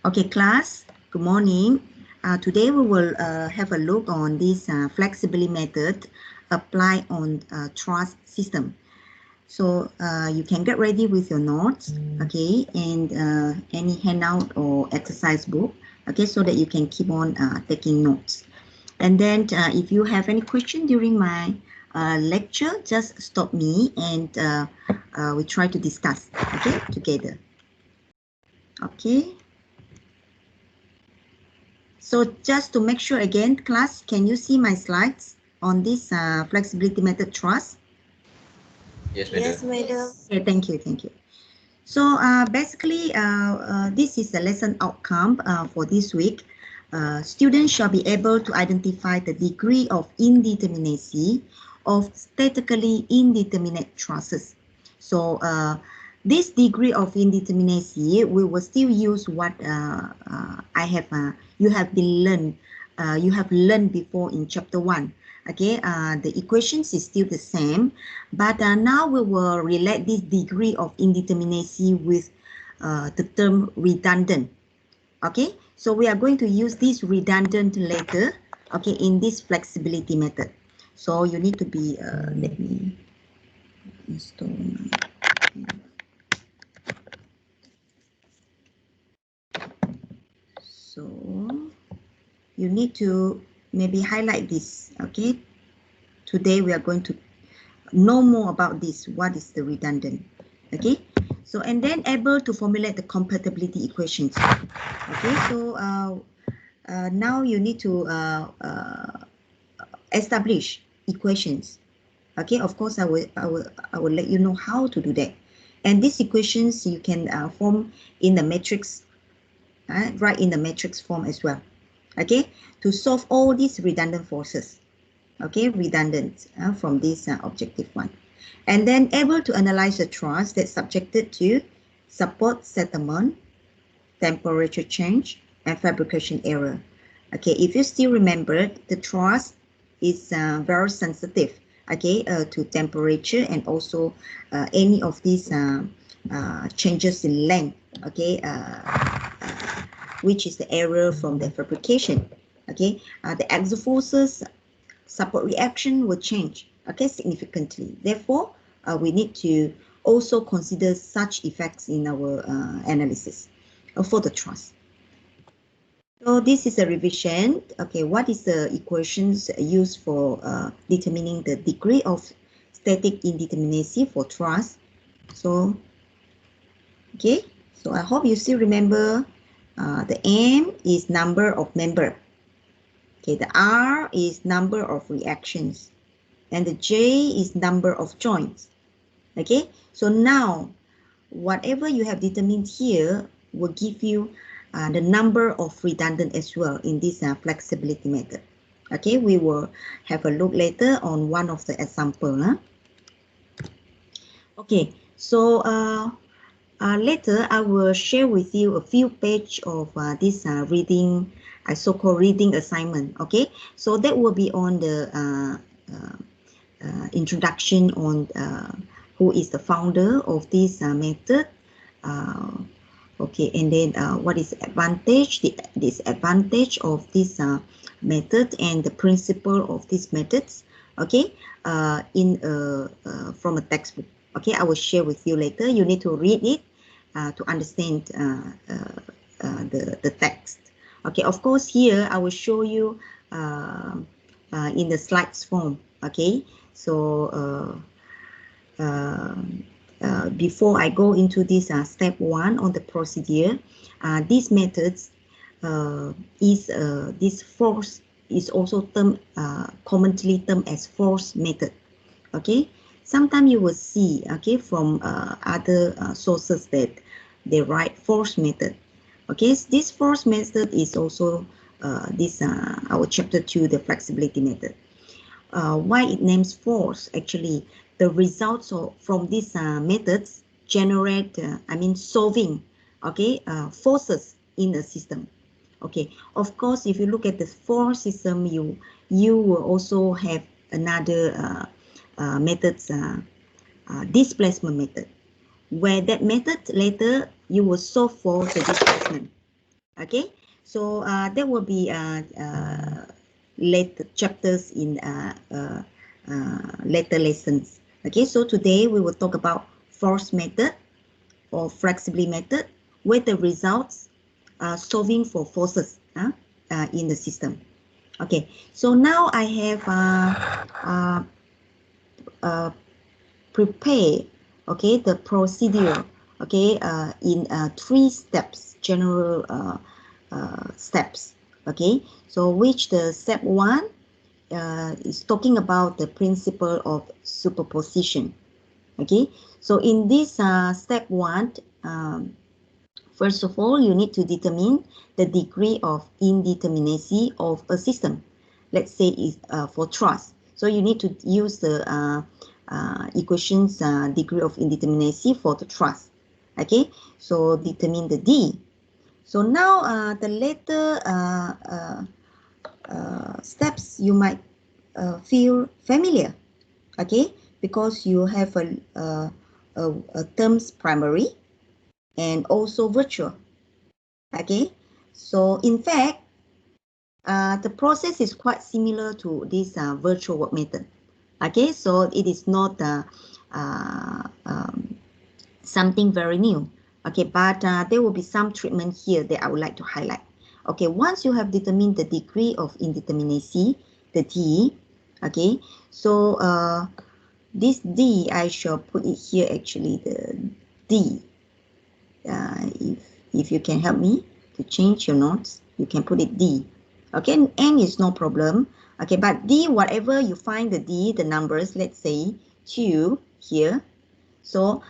Okay, class, good morning. Today we will have a look on this flexibility method applied on trust system. So you can get ready with your notes, okay, and any handout or exercise book, okay, so that you can keep on taking notes. And then if you have any question during my lecture, just stop me and we try to discuss, okay, together. Okay. So just to make sure again, class, can you see my slides on this flexibility method trust? Yes, madam. Yes, madam. Okay, thank you, thank you. So basically, this is the lesson outcome for this week. Students shall be able to identify the degree of indeterminacy of statically indeterminate trusses. So this degree of indeterminacy, we will still use what you have learned before in chapter 1. Okay, the equations is still the same, but now we will relate this degree of indeterminacy with the term redundant. Okay, so we are going to use this redundant later, okay, in this flexibility method. So you need to be, let me install my, so you need to maybe highlight this, okay. Today we are going to know more about this, what is the redundant, okay. So and then able to formulate the compatibility equations, okay. So now you need to establish equations, okay. Of course I will let you know how to do that, and these equations you can form in the matrix, right, in the matrix form as well, okay, to solve all these redundant forces, okay, redundant from this objective one. And then able to analyze the truss that's subjected to support settlement, temperature change, and fabrication error. Okay, if you still remember, the truss is very sensitive, okay, to temperature and also any of these changes in length, okay, which is the error from the fabrication. Okay, the axial forces support reaction will change, okay, significantly. Therefore, we need to also consider such effects in our analysis for the truss. So this is a revision. Okay, what is the equations used for determining the degree of static indeterminacy for truss? So, okay, so I hope you still remember the M is number of member. Okay, the R is number of reactions, and the J is number of joints. Okay, so now whatever you have determined here will give you the number of redundant as well in this flexibility method. Okay, we will have a look later on one of the example. Okay, so later I will share with you a few page of this reading, so-called reading assignment. Okay, so that will be on the introduction on who is the founder of this method. Okay, and then what is the advantage, the disadvantage of this method, and the principle of these methods, okay, from a textbook. Okay, I will share with you later. You need to read it to understand the text. Okay, of course here I will show you in the slides form. Okay, so before I go into this step 1 on the procedure, these methods this force is also commonly termed as force method. Okay, sometimes you will see, okay, from other sources that they write force method. Okay, so this force method is also our chapter 2, the flexibility method. Why it names force? Actually, the results from these methods generate, solving, okay, forces in a system. Okay, of course, if you look at the force system, you will also have another methods, displacement method, where that method later you will solve for the displacement. Okay, so there will be later chapters in later lessons. Okay, so today we will talk about force method or flexibility method, where the results are solving for forces in the system. Okay, so now I have prepare, okay, the procedure, okay, in 3 steps, general steps. Okay, so which the step 1 is talking about the principle of superposition. Okay, so in this step 1, first of all, you need to determine the degree of indeterminacy of a system. Let's say is for truss. So you need to use the equations degree of indeterminacy for the truss. Okay, so determine the D. So now the later steps you might feel familiar. Okay, because you have a terms primary and also virtual. Okay, so in fact, the process is quite similar to this virtual work method. Okay, so it is not something very new. Okay, but there will be some treatment here that I would like to highlight. Okay, once you have determined the degree of indeterminacy, the D, okay, so this D, I shall put it here actually, the D. If you can help me to change your notes, you can put it D. Okay, N is no problem. Okay, but D, whatever you find the D, the numbers, let's say 2 here. So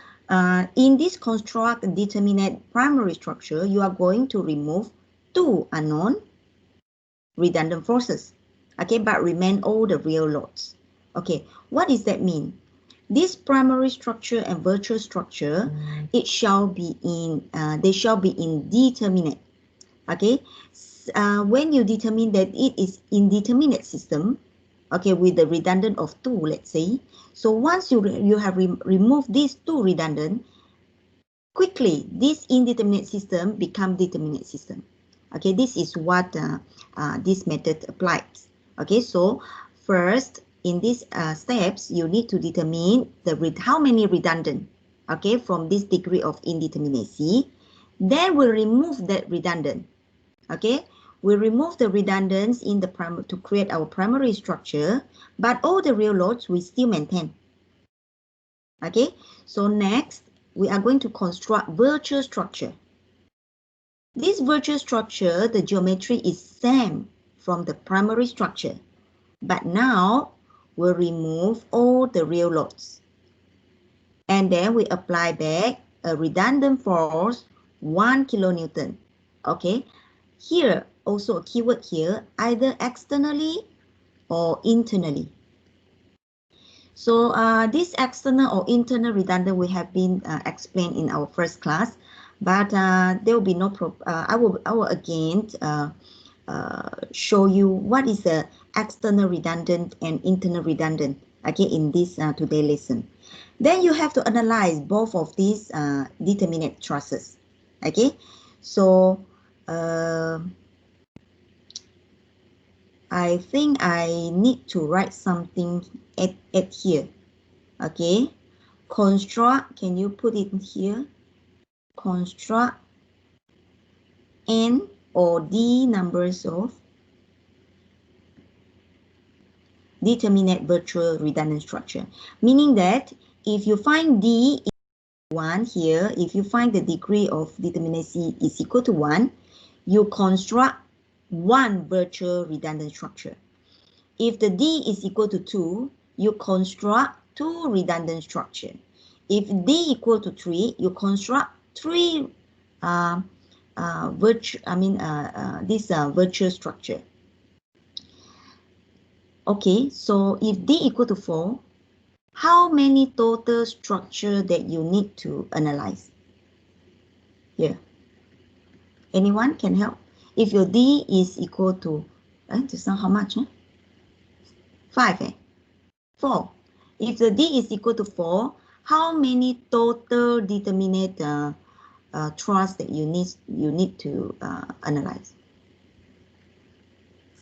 in this construct determinate primary structure, you are going to remove 2 unknown redundant forces. Okay, but remain all the real loads. Okay, what does that mean? This primary structure and virtual structure, it shall be in, they shall be indeterminate. Okay, when you determine that it is indeterminate system, okay, with the redundant of 2, let's say. So once you have removed these 2 redundant, quickly this indeterminate system become determinate system. Okay, this is what this method applies. Okay, so first in these steps, you need to determine how many redundant, okay, from this degree of indeterminacy. Then we remove that redundant. Okay, we remove the redundants in the to create our primary structure, but all the real loads we still maintain. Okay, so next we are going to construct virtual structure. This virtual structure, the geometry is same from the primary structure, but now we'll remove all the real loads. And then we apply back a redundant force 1 kilonewton. Okay, here also a keyword here, either externally or internally. So this external or internal redundant we have been explained in our first class, but there will be no I will again show you what is the external redundant and internal redundant, okay, in this today lesson. Then you have to analyze both of these determinate trusses. Okay, so I think I need to write something at here. Okay, construct, can you put it here? Construct N or D numbers of determinate virtual redundant structure. Meaning that if you find D is 1 here, if you find the degree of determinacy is equal to 1, you construct 1 virtual redundant structure. If the D is equal to 2, you construct 2 redundant structure. If D equal to 3, you construct 3 virtual structure. Okay, so if D equal to 4, how many total structure that you need to analyze? Here. Anyone can help? If your D is equal to, just now how much? 5, 4. If the D is equal to 4, how many total determinate truss that you need to analyze?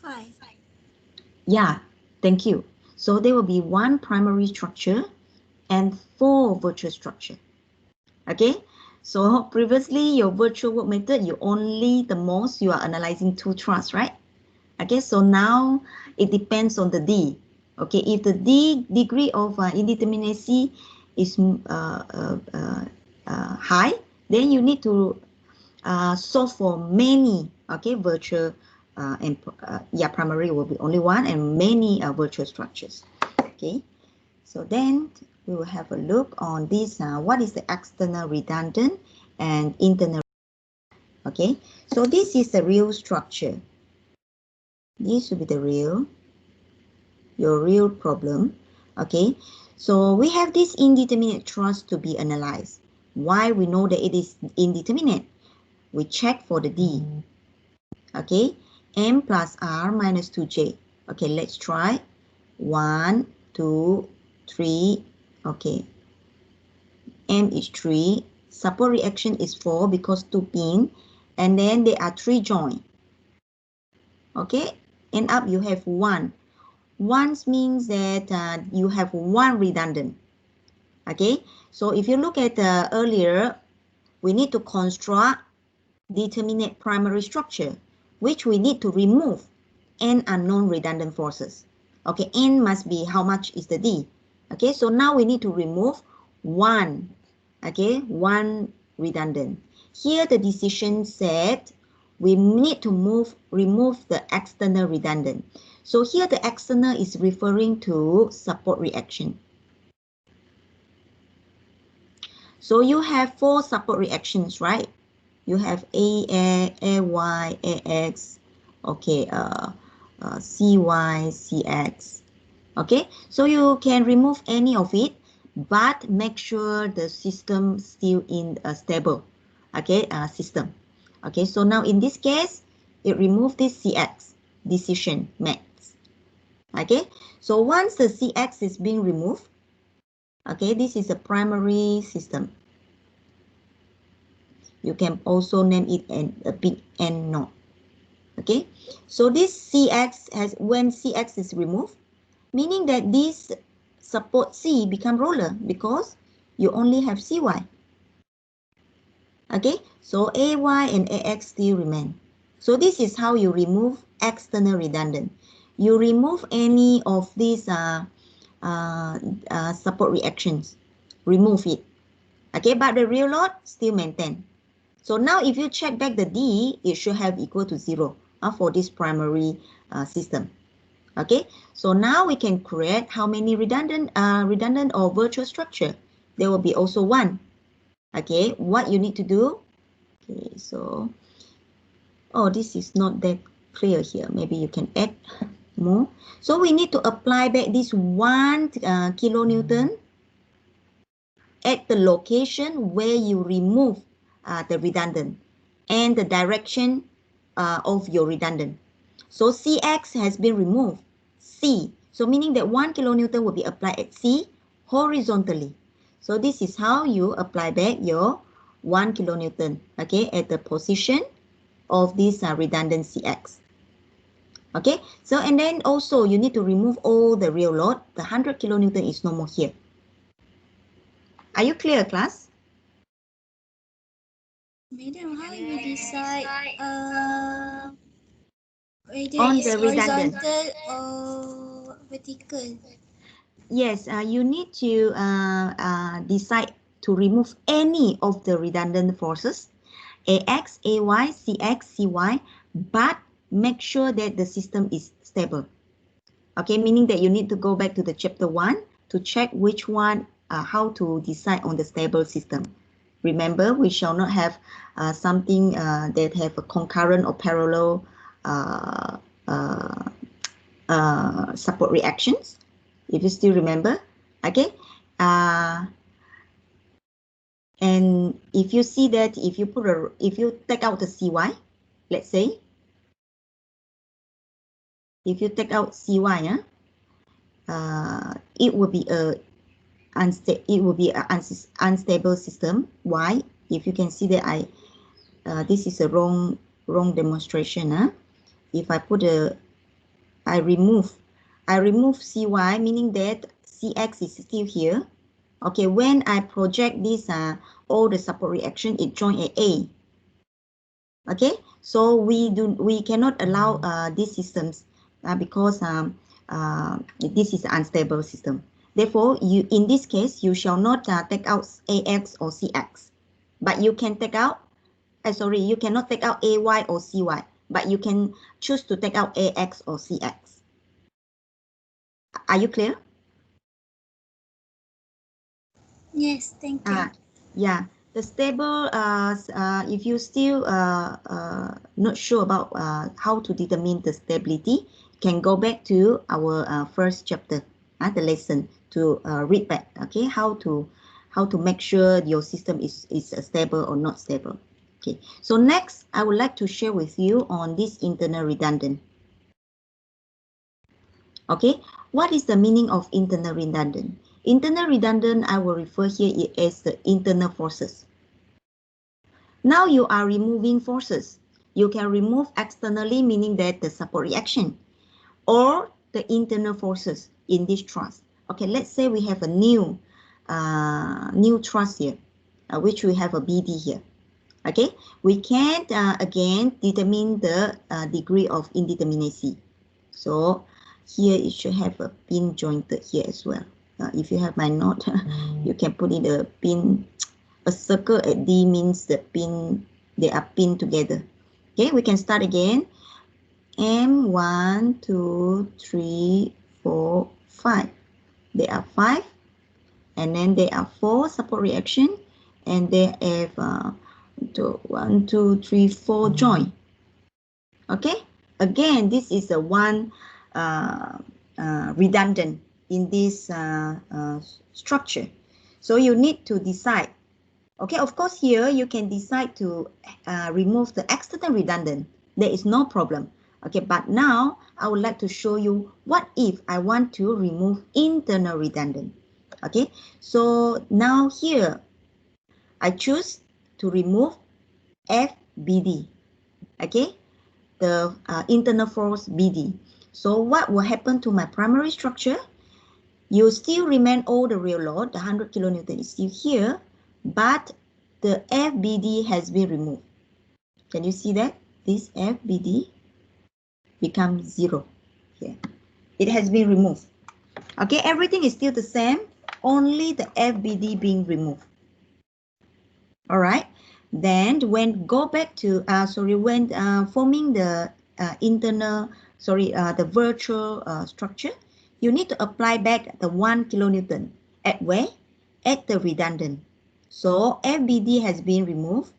5. Yeah, thank you. So there will be 1 primary structure and 4 virtual structure. Okay, so previously your virtual work method, you are analyzing 2 truss, right? Okay, so now it depends on the D. Okay, if the degree of indeterminacy is high, then you need to solve for many, okay, virtual and primary will be only 1 and many virtual structures. Okay, so then we will have a look on this. What is the external redundant and internal? Okay, so this is the real structure. This will be your real problem. Okay, so we have this indeterminate truss to be analyzed. Why we know that it is indeterminate? We check for the D. Okay, m plus r minus 2j. Okay, let's try. 1, 2, 3. Okay, m is 3. Support reaction is 4 because 2 pin. And then there are 3 join. Okay, end up you have 1. Once means that you have 1 redundant. Okay, so if you look at earlier, we need to construct determinate primary structure, which we need to remove n unknown redundant forces. Okay, n must be how much is the D. Okay, so now we need to remove 1. Okay, 1 redundant. Here the decision said we need to remove the external redundant. So here the external is referring to support reaction. So you have 4 support reactions, right? You have AY, AX, okay, CY, CX. Okay, so you can remove any of it, but make sure the system still in a stable, okay, system. Okay, so now in this case, it removed this CX, decision max. Okay, so once the CX is being removed, okay, this is a primary system. You can also name it a big N knot. Okay, so this CX when CX is removed, meaning that this support C become roller because you only have CY. Okay, so AY and AX still remain. So this is how you remove external redundant. You remove any of these support reactions, remove it. Okay, but the real load still maintain. So now if you check back the D, it should have equal to 0 for this primary system. Okay, so now we can create how many redundant or virtual structure? There will be also 1. Okay, what you need to do? Okay, so, oh, this is not that clear here. Maybe you can add more. So we need to apply back this 1 kilonewton at the location where you remove the redundant and the direction of your redundant. So CX has been removed. C, so meaning that 1 kilonewton will be applied at C horizontally. So this is how you apply back your 1 kilonewton, okay, at the position of this redundant CX. Okay, so and then also you need to remove all the real load. The 100 kilonewton is no more here. Are you clear, class? Madam, how you decide whether On it's the redundant. horizontal or vertical? Yes, you need to decide to remove any of the redundant forces, AX, AY, CX, CY, but make sure that the system is stable. Okay, meaning that you need to go back to the chapter 1 to check which one, how to decide on the stable system. Remember, we shall not have something that have a concurrent or parallel support reactions. If you still remember, okay. And if you see that if you take out the CY, let's say, if you take out CY, it will be a unstable system. Why? If you can see that this is a wrong demonstration. If I put I remove cy, meaning that cx is still here. Okay, when I project this all the support reaction, it join at A. Okay, so we cannot allow these systems because this is an unstable system. Therefore, in this case, you shall not take out AX or CX, but you can take out. You cannot take out AY or CY, but you can choose to take out AX or CX. Are you clear? Yes, thank you. Yeah, the stable, if you still not sure about how to determine the stability, can go back to our first chapter, the lesson to read back, okay, how to make sure your system is stable or not stable. Okay, so next, I would like to share with you on this internal redundant. Okay, what is the meaning of internal redundant? Internal redundant, I will refer here as the internal forces. Now you are removing forces. You can remove externally, meaning that the support reaction, or the internal forces in this truss. Okay, let's say we have a new truss here, which we have a BD here. Okay, we can again determine the degree of indeterminacy. So here it should have a pin jointed here as well. If you have my note, you can put in a pin. A circle at D means the pin, they are pinned together. Okay, we can start again. M1, 2, 3, 4, 5. There are 5. And then there are 4 support reaction. And there have 1, 2, 3, 4 join. Okay, again, this is a one redundant in this structure. So you need to decide. Okay, of course, here you can decide to remove the external redundant. There is no problem. Okay, but now I would like to show you what if I want to remove internal redundant. Okay, so now here I choose to remove FBD. Okay, the internal force BD. So what will happen to my primary structure? You still remain all the real load, the 100 kilonewton is still here, but the FBD has been removed. Can you see that? This FBD becomes 0 here. It has been removed. Okay, everything is still the same, only the FBD being removed. All right, then when go back to, when forming the internal, the virtual structure, you need to apply back the 1 kilonewton. At where? At the redundant. So FBD has been removed.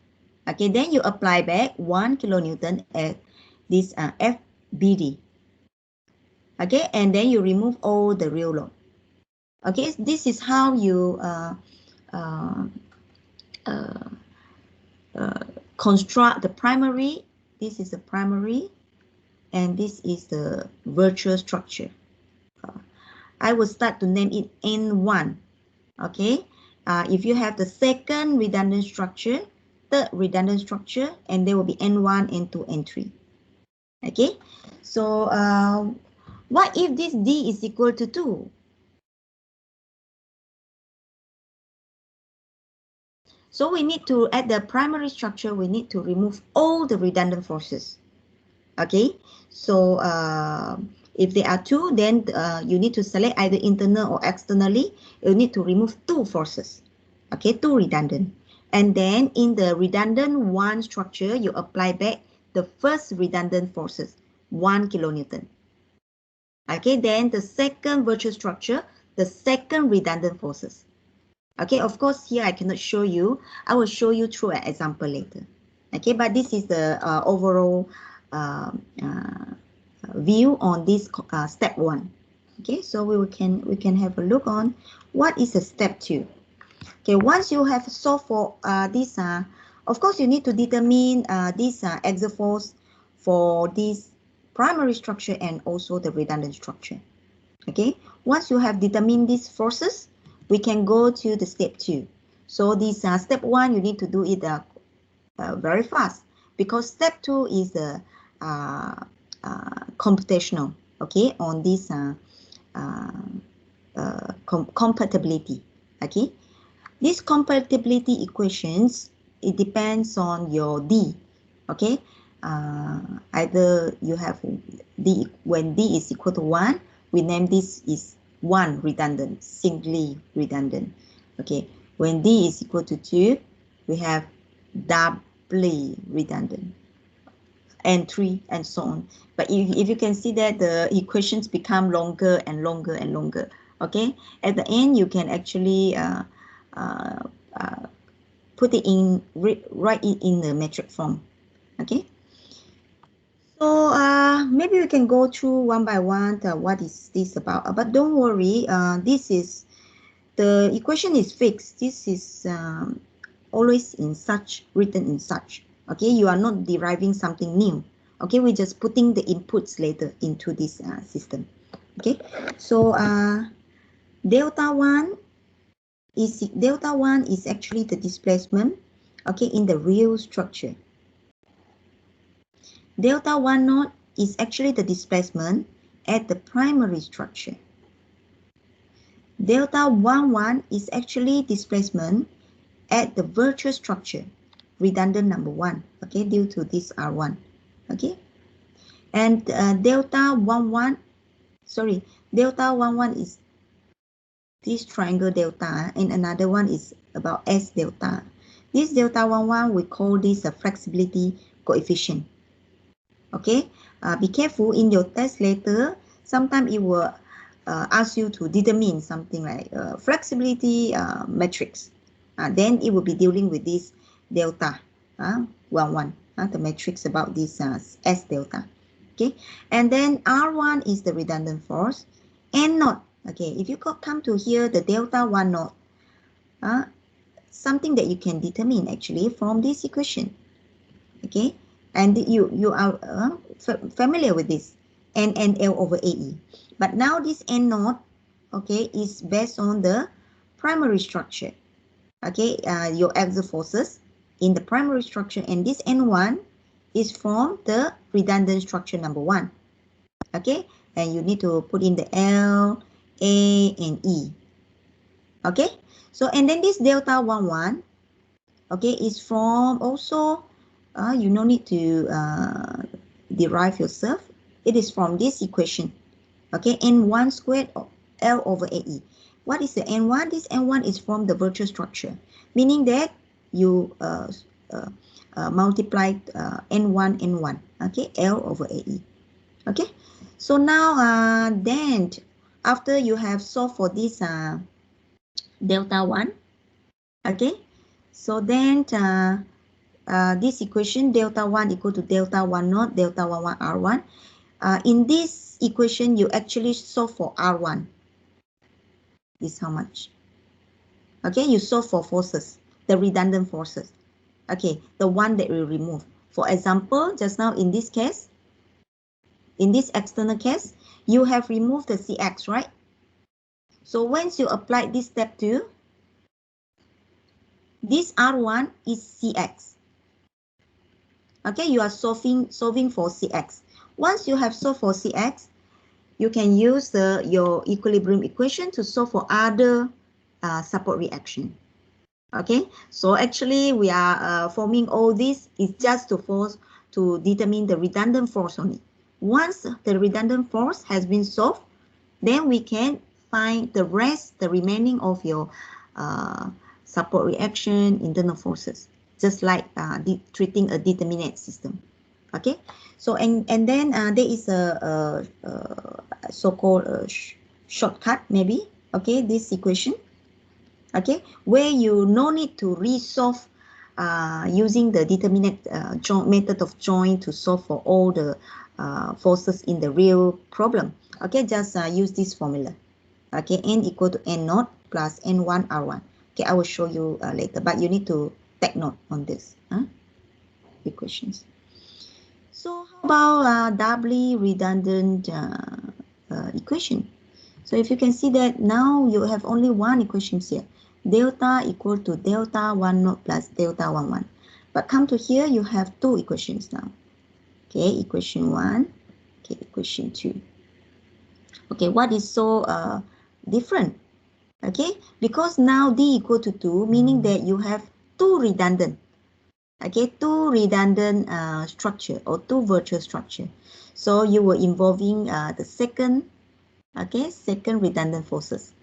Okay, then you apply back 1 kilonewton at this FBD. Okay, and then you remove all the real load. Okay, this is how you construct the primary. This is the primary, and this is the virtual structure. I will start to name it N1. Okay, if you have the second redundant structure, third redundant structure, and there will be N1, N2, N3. Okay, so what if this D is equal to 2? So we need to, at the primary structure, we need to remove all the redundant forces. Okay, so if there are 2, then you need to select either internal or externally. You need to remove 2 forces. Okay, 2 redundant. And then in the redundant 1 structure, you apply back the first redundant forces, 1 kilonewton. Okay, then the second virtual structure, the second redundant forces. Okay, of course, here I cannot show you. I will show you through an example later. Okay, but this is the overall view on this step 1. Okay, so we can have a look on what is a step 2. Okay, once you have solved for this, of course, you need to determine this exoforce for this primary structure and also the redundant structure. Okay, once you have determined these forces, we can go to the step 2. So this step 1, you need to do it very fast, because step 2 is the computational, okay, on this compatibility, okay. These compatibility equations, it depends on your D, okay. Either you have D, when D is equal to 1, we name this is 1 redundant, singly redundant, okay. When D is equal to 2, we have doubly redundant, and 3, and so on. But if you can see that the equations become longer and longer and longer, okay. At the end, you can actually put it in, write it in the metric form, okay. So maybe we can go through one by one what is this about, but don't worry, this is, the equation is fixed. This is always in such, written in such, okay. You are not deriving something new, okay. We're just putting the inputs later into this system, okay. So delta 1 is actually the displacement, okay, in the real structure. Delta 1 naught is actually the displacement at the primary structure. Delta 11 is actually displacement at the virtual structure, redundant number 1, okay, due to this R1, okay. And delta 11 is this triangle delta, and another one is about S delta. This delta 11, we call this a flexibility coefficient. Okay, be careful in your test later. Sometimes it will ask you to determine something like flexibility matrix. Then it will be dealing with this delta 11, the matrix about this S delta. Okay, and then R1 is the redundant force, N naught. Okay, if you come to here, the delta 1 naught, something that you can determine actually from this equation. Okay, and you are familiar with this, N and L over AE. But now this N naught, okay, is based on the primary structure. Okay, your axial forces in the primary structure, and this N1 is from the redundant structure number 1. Okay, and you need to put in the L, A, and E. Okay, so and then this delta 11, okay, is from also, you no need to derive yourself. It is from this equation. Okay, N1 squared L over AE. What is the N1? This N1 is from the virtual structure, meaning that you multiply N1, N1, okay, L over AE. Okay, so now then after you have solved for this delta 1, okay, so then this equation delta 1 equal to delta 1 naught, delta 11 R1. In this equation, you actually solve for R1. Is how much? Okay, you solve for forces, the redundant forces. Okay, the one that we remove. For example, just now in this case, in this external case, you have removed the CX, right? So once you apply this step 2, this R1 is CX. Okay, you are solving for CX. Once you have solved for CX, you can use your equilibrium equation to solve for other support reaction. Okay, so actually we are forming all this is just to determine the redundant force only. Once the redundant force has been solved, then we can find the rest, the remaining of your support reaction, internal forces, just like treating a determinate system. Okay, so and then there is a so-called shortcut maybe, okay, this equation, okay, where you no need to resolve using the determinate method of joint to solve for all the forces in the real problem. Okay, just use this formula. Okay, N equal to N naught plus N1 R1. Okay, I will show you later, but you need to take note on this equations. So how about doubly redundant equation? So if you can see that now you have only one equation here. delta equal to delta 1 naught plus delta 1 1. But come to here, you have two equations now. Okay, equation 1, okay, equation 2. Okay, what is so different? Okay, because now d equal to 2, meaning that you have two redundant. Okay, two redundant structure or two virtual structure. So you were involving the second, okay, second redundant forces.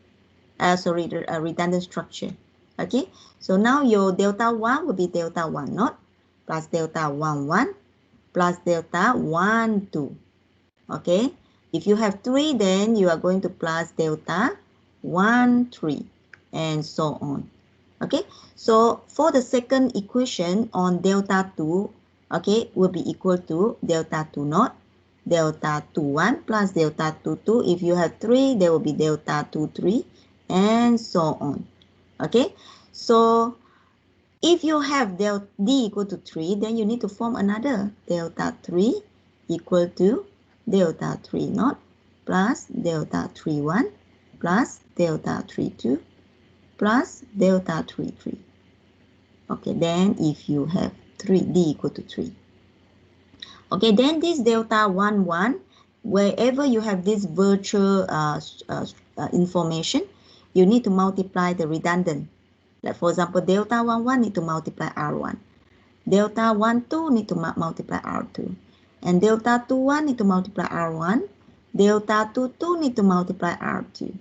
Redundant structure. Okay, so now your delta 1 will be delta 1 naught plus delta 1 1 plus delta 1 2. Okay, if you have 3, then you are going to plus delta 1 3 and so on. Okay, so for the second equation on delta 2, okay, will be equal to delta 2 naught, delta 2 1 plus delta 2 2. If you have 3, there will be delta 2 3 and so on. Okay, so if you have delta d equal to 3, then you need to form another delta 3 equal to delta 3 naught plus delta 3 1 plus delta 3 2 plus delta 3 3. Okay, then if you have 3d equal to 3. Okay, then this delta 1 1, wherever you have this virtual information, you need to multiply the redundant. Like for example, delta 1 1 need to multiply R1. Delta 1 2 need to multiply R2. And delta 2 1 need to multiply R1. Delta 2 2 need to multiply R2.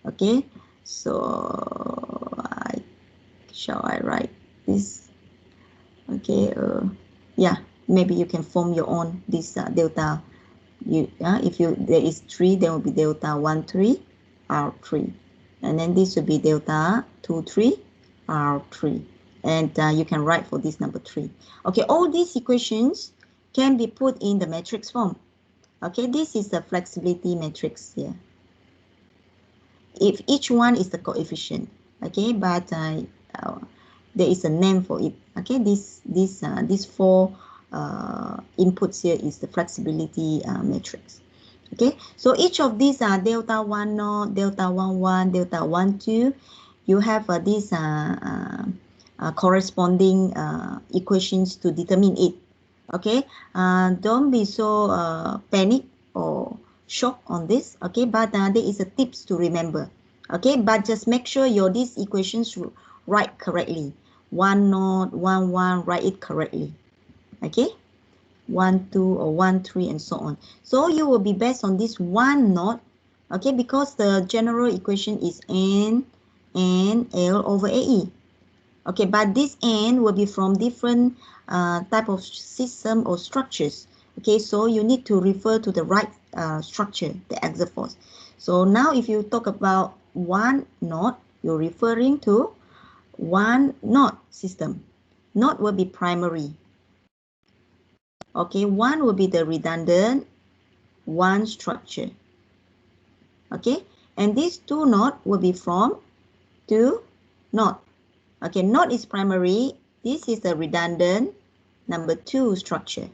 Okay, so shall I write this? Okay, yeah, maybe you can form your own this delta. If there is 3, there will be delta 1 3 R3, and then this will be delta 2 3 R3, and you can write for this number 3. Okay, all these equations can be put in the matrix form. Okay, this is the flexibility matrix here. If each one is the coefficient, okay, but there is a name for it. Okay, these four inputs here is the flexibility matrix. Okay, so each of these are delta 1 naught, delta 1 1, delta 1 2. You have these corresponding equations to determine it. Okay, don't be so panic or shock on this. Okay, but there is a tips to remember. Okay, but just make sure these equations write correctly. 1 naught, 1 1, write it correctly. Okay, 1 2 or 1 3 and so on. So you will be based on this 1 naught. Okay, because the general equation is n L over AE. Okay, but this n will be from different type of system or structures. Okay, so you need to refer to the right structure, the axial force. So now if you talk about 1 naught, you're referring to 1 naught system. Naught will be primary. Okay, 1 will be the redundant 1 structure. Okay, and these 2 naught will be from 2 naught. Okay, naught is primary. This is the redundant number 2 structure.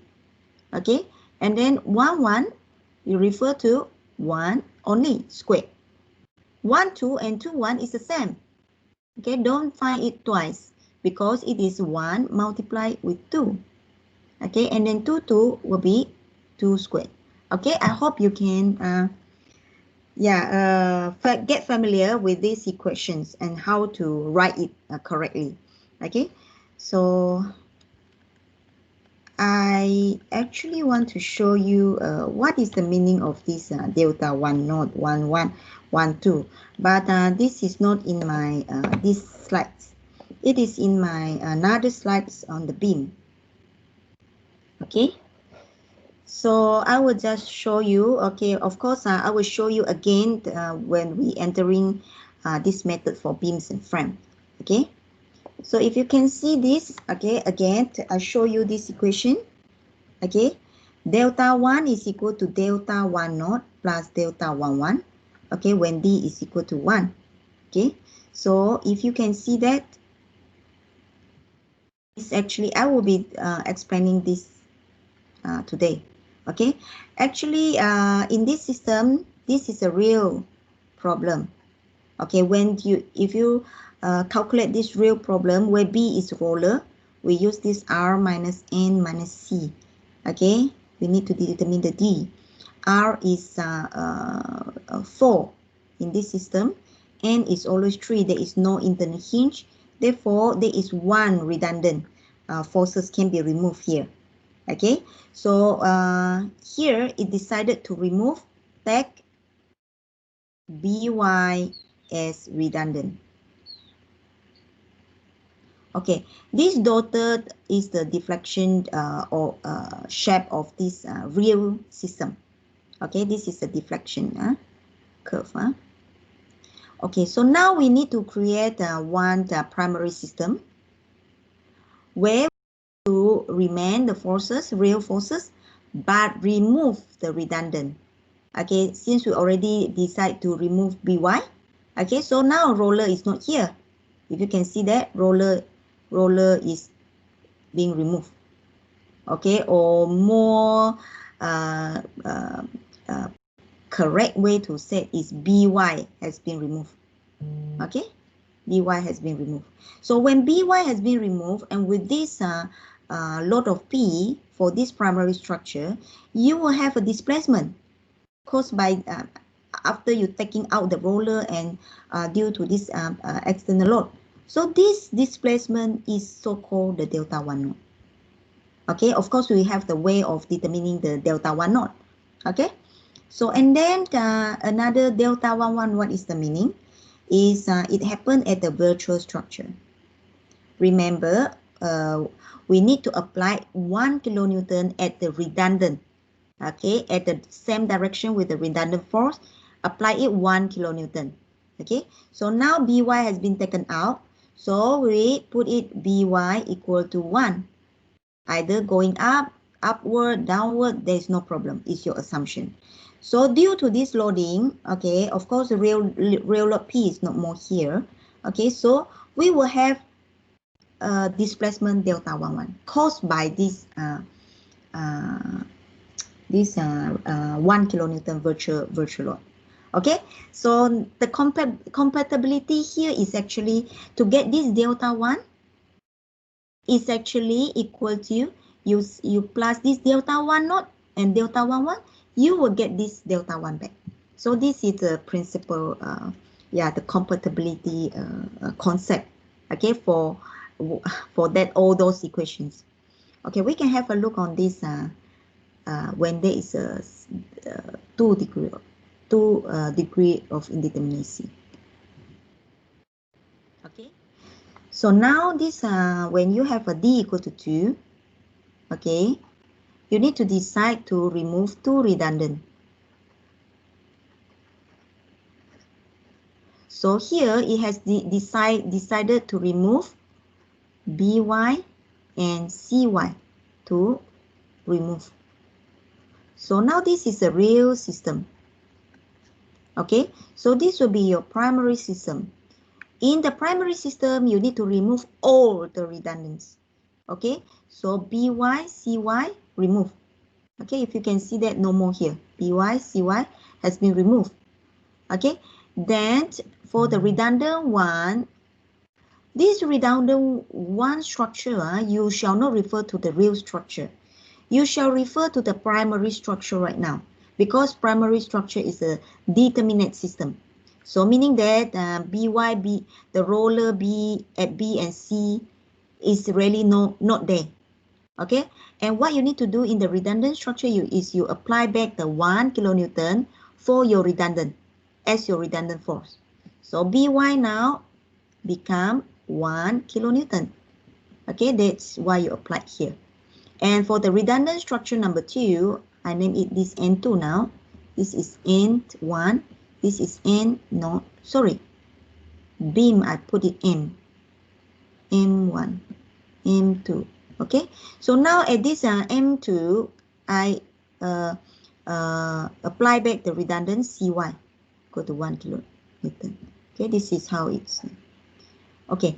Okay, and then 1 1, you refer to 1 only square. 1 2 and 2 1 is the same. Okay, don't find it twice because it is 1 multiplied with 2. Okay, and then 2 2 will be 2 squared. Okay, I hope you can get familiar with these equations and how to write it correctly. Okay, so I actually want to show you what is the meaning of this delta 1 naught 1 1 1 2, but this is not in my these slides. It is in my another slides on the beam. Okay, so I will just show you. Okay, of course I will show you again when we entering this method for beams and frame. Okay, so if you can see this, okay, again I show you this equation. Okay, delta 1 is equal to delta 1 naught plus delta 1 1. Okay, when d is equal to 1. Okay, so if you can see that, this actually I will be explaining this today. Okay, actually in this system, this is a real problem. Okay, when if you calculate this real problem where B is roller, we use this R minus N minus C. Okay, we need to determine the D. R is 4 in this system. N is always 3. There is no internal hinge. Therefore, there is one redundant forces can be removed here. Okay, so here it decided to remove, take By as redundant. Okay, this dotted is the deflection or shape of this real system. Okay, this is the deflection curve. Okay, so now we need to create one primary system where to remain the forces, real forces, but remove the redundant. Okay, since we already decide to remove By, okay, so now roller is not here. If you can see that roller is being removed. Okay, or more correct way to say is By has been removed. Okay, By has been removed. So when By has been removed, and with this load of P for this primary structure, you will have a displacement caused by after you taking out the roller and due to this external load. So this displacement is so-called the delta 1 node. Okay, of course we have the way of determining the delta 1 node. Okay, so and then another delta 1, what is the meaning? Is it happened at the virtual structure. Remember, we need to apply 1 kilonewton at the redundant. Okay, at the same direction with the redundant force, apply it 1 kilonewton. Okay, so now By has been taken out, so we put it By equal to 1. Either going up, upward, downward, there is no problem. It's your assumption. So due to this loading, okay, of course the real load P is not more here. Okay, so we will have displacement delta 1 caused by this 1 kilonewton virtual load. Okay, so the compatibility here is actually to get this delta 1 is actually equal to you plus this delta 1 node and delta 1, you will get this delta 1 back. So this is the principle, the compatibility concept. Okay, for that all those equations. Okay, we can have a look on this when there is a 2 degree of indeterminacy. Okay, so now this when you have a D equal to 2, okay, you need to decide to remove 2 redundant. So here it has decided to remove By and Cy to remove. So now this is a real system. Okay, so this will be your primary system. In the primary system, you need to remove all the redundants. Okay, so By, Cy, remove. Okay, if you can see that no more here. By, Cy has been removed. Okay, then for the redundant one, this redundant one structure, you shall not refer to the real structure. You shall refer to the primary structure right now, because primary structure is a determinate system. So meaning that By, the roller B at B and C is really not there. Okay, and what you need to do in the redundant structure is you apply back the 1 kilonewton for your redundant as your redundant force. So By now become 1 kilonewton. Okay, that's why you apply here. And for the redundant structure number 2, I name it this N2 now. This is N1. This is beam, I put it M1, M2. Okay, so now at this M2, I apply back the redundant Cy, go to 1 kilonewton. Okay, this is how it's. Okay,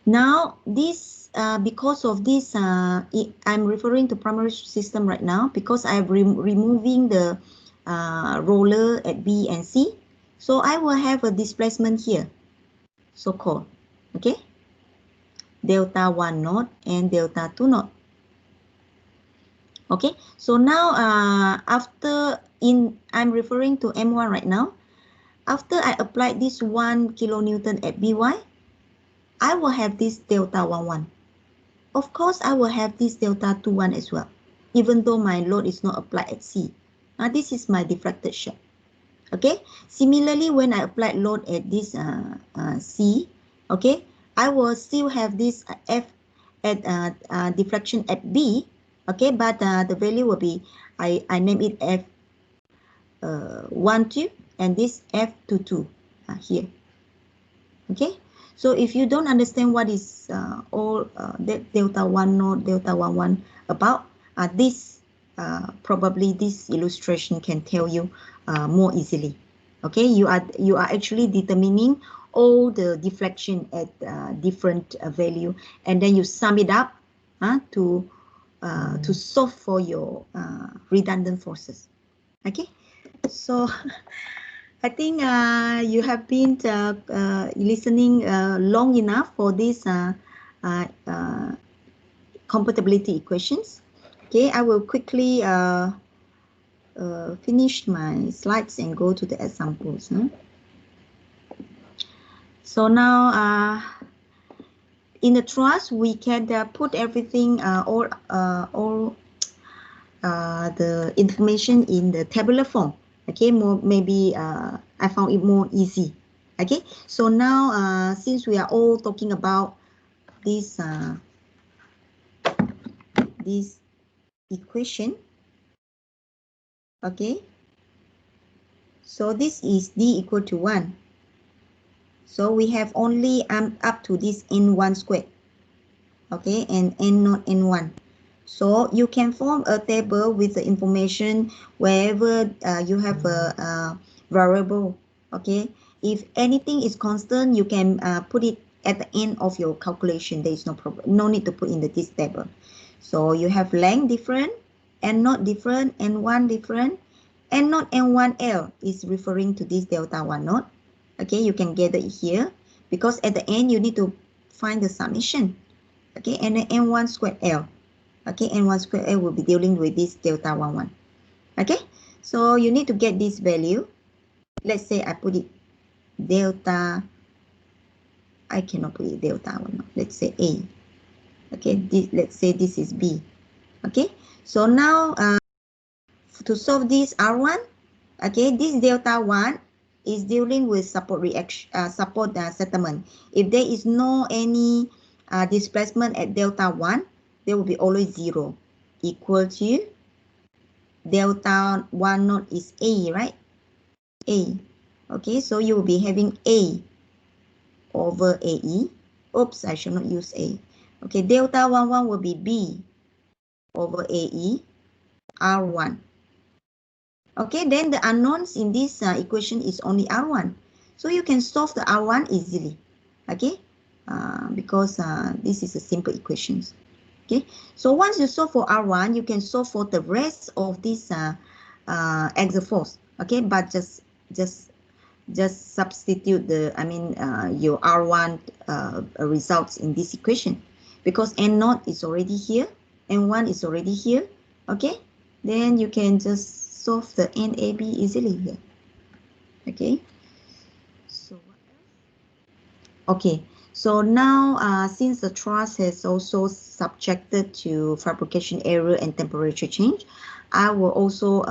now this because of this, I'm referring to primary system right now because I'm removing the roller at B and C. So I will have a displacement here, so-called. Okay, delta 1 knot and delta 2 knot. Okay, so now I'm referring to M1 right now. After I applied this 1 kilonewton at By, I will have this delta 11. Of course, I will have this delta 21 as well, even though my load is not applied at C. Now, this is my diffracted shape. Okay, similarly, when I applied load at this C, okay, I will still have this F at deflection at B, okay, but the value will be, I name it F 1, 2, and this F 2, 2 here. Okay, so if you don't understand what is all that delta 1 knot, delta 11 about, probably this illustration can tell you more easily. Okay, you are actually determining all the deflection at different value, and then you sum it up to solve for your redundant forces. Okay, so I think you have been listening long enough for these compatibility equations. Okay, I will quickly finish my slides and go to the examples. So now in the truss, we can put everything, all the information in the tabular form. Okay, maybe I found it more easy. Okay, so now since we are all talking about this equation, okay, so this is D equal to 1. So we have only up to this N1 squared, okay, and N naught N1. So you can form a table with the information wherever you have a variable, okay. If anything is constant, you can put it at the end of your calculation. There is no problem, no need to put in this table. So you have length different, N naught different, N1 different. N naught N1L is referring to this delta 1 knot. Okay, you can gather it here because at the end you need to find the summation. Okay, and then N1 squared L. Okay, N1 squared L will be dealing with this delta 11. Okay, so you need to get this value. Let's say I put it delta, I cannot put it delta 1. Let's say A. Okay, let's say this is B. Okay, so now to solve this R1, okay, this delta 1 is dealing with support settlement. If there is no any displacement at delta 1, there will be always 0, equal to delta 1 knot is A, right? A. Okay, so you will be having A over AE. Oops, I should not use A. Okay, delta 11 will be B over AE R1. Okay, then the unknowns in this equation is only R1. So you can solve the R1 easily. Okay, because this is a simple equations. Okay, so once you solve for R1, you can solve for the rest of this axial force. Okay, but just substitute the, your R1 results in this equation, because N naught is already here, N1 is already here. Okay, then you can just solve the NAB easily here. Okay, so what else? Okay, so now since the truss has also subjected to fabrication error and temperature change, I will also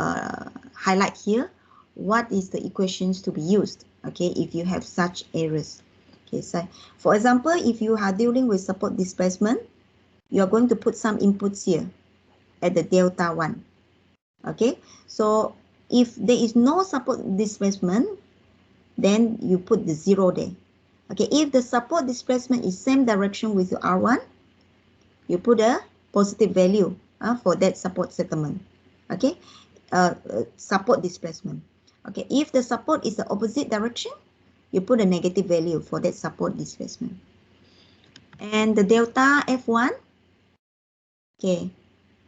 highlight here what is the equations to be used, okay, if you have such errors. Okay, so for example, if you are dealing with support displacement, you are going to put some inputs here at the delta 1. Okay, so if there is no support displacement, then you put the 0 there. Okay, if the support displacement is same direction with your R1, you put a positive value for that support settlement. Okay, support displacement. Okay, if the support is the opposite direction, you put a negative value for that support displacement. And the delta F1, okay,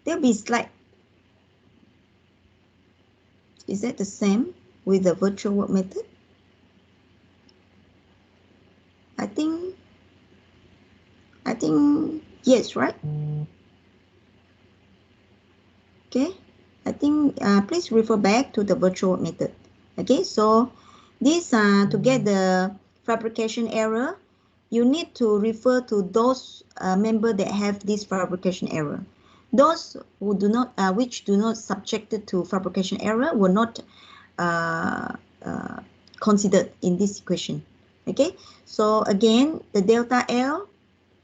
there'll be slight. Is that the same with the virtual work method? I think I think yes, right? Okay, I think please refer back to the virtual method. Okay, so this to get the fabrication error, you need to refer to those member that have this fabrication error. Those who do not, which do not subjected to fabrication error, were not considered in this equation. Okay, so again, the delta L,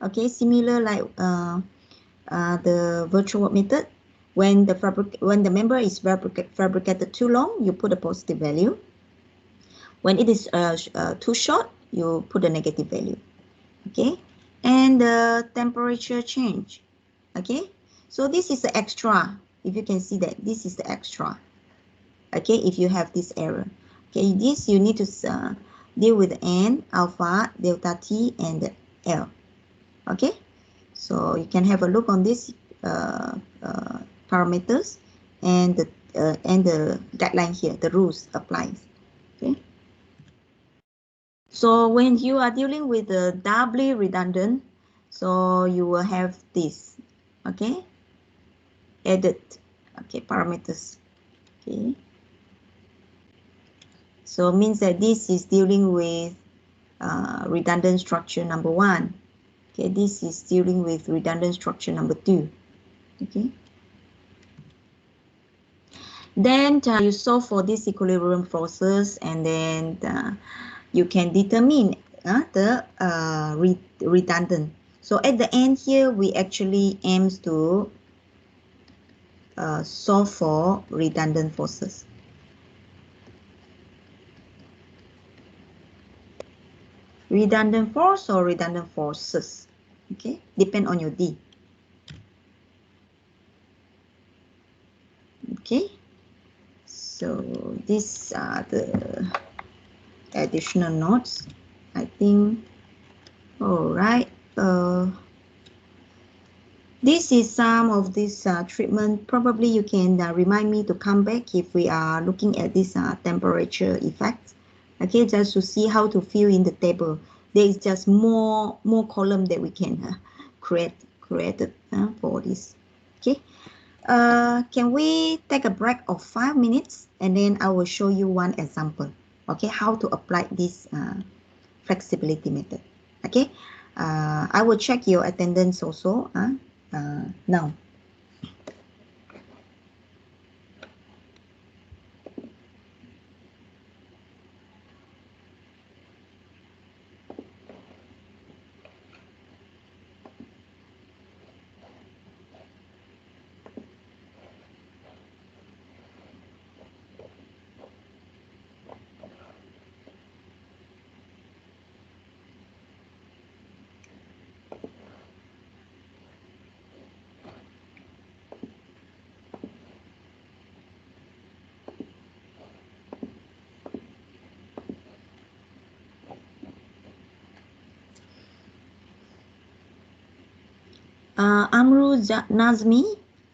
okay, similar like the virtual method. When the member is fabricated too long, you put a positive value. When it is too short, you put a negative value. Okay, and the temperature change. Okay, so this is the extra. If you can see that this is the extra. Okay, if you have this error. Okay, this you need to deal with N, alpha, delta T, and the L. Okay, so you can have a look on these parameters and the guideline here, the rules applies. Okay. So when you are dealing with the doubly redundant, so you will have this, okay, added, okay, parameters, okay. So means that this is dealing with redundant structure number 1. Okay, this is dealing with redundant structure number 2. Okay. Then you solve for this equilibrium process, and then you can determine the redundant. So at the end here, we actually aims to solve for redundant forces. Redundant force or redundant forces, okay, depend on your D. Okay, so these are the additional notes, I think. All right, this is some of this treatment. Probably you can remind me to come back if we are looking at this temperature effect. Okay, just to see how to fill in the table. There is just more column that we can create for this. Okay, can we take a break of 5 minutes, and then I will show you one example. Okay, how to apply this flexibility method. Okay, I will check your attendance also now. Amru Nazmi,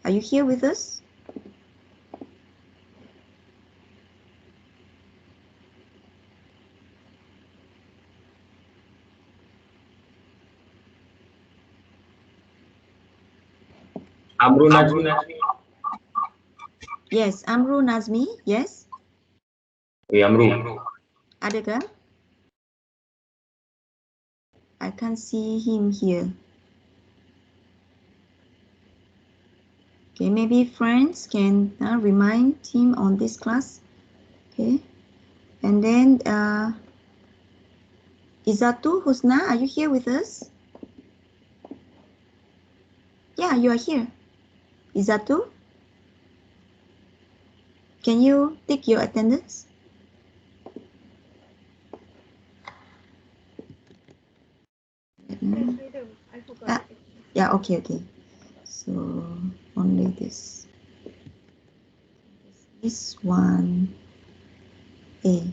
are you here with us? Amru Nazmi. Yes, Amru Nazmi, yes. Amru. Ada ke? I can't see him here. Okay, maybe friends can remind him on this class. Okay, and then Izatu Husna, are you here with us? Yeah, you are here. Izatu, can you take your attendance? I forgot. Yeah, okay. So only this one A.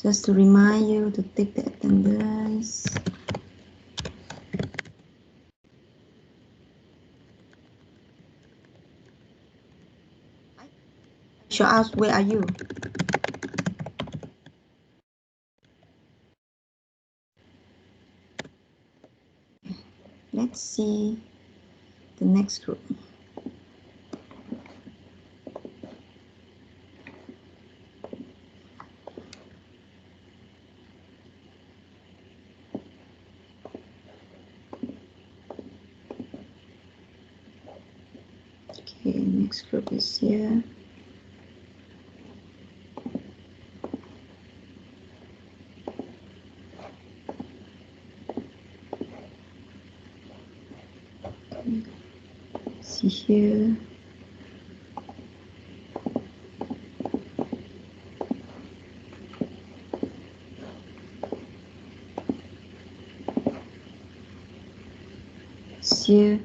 Just to remind you to take the attendance. Should ask, where are you? let's see the next group. Okay, next group is here. See here. See here.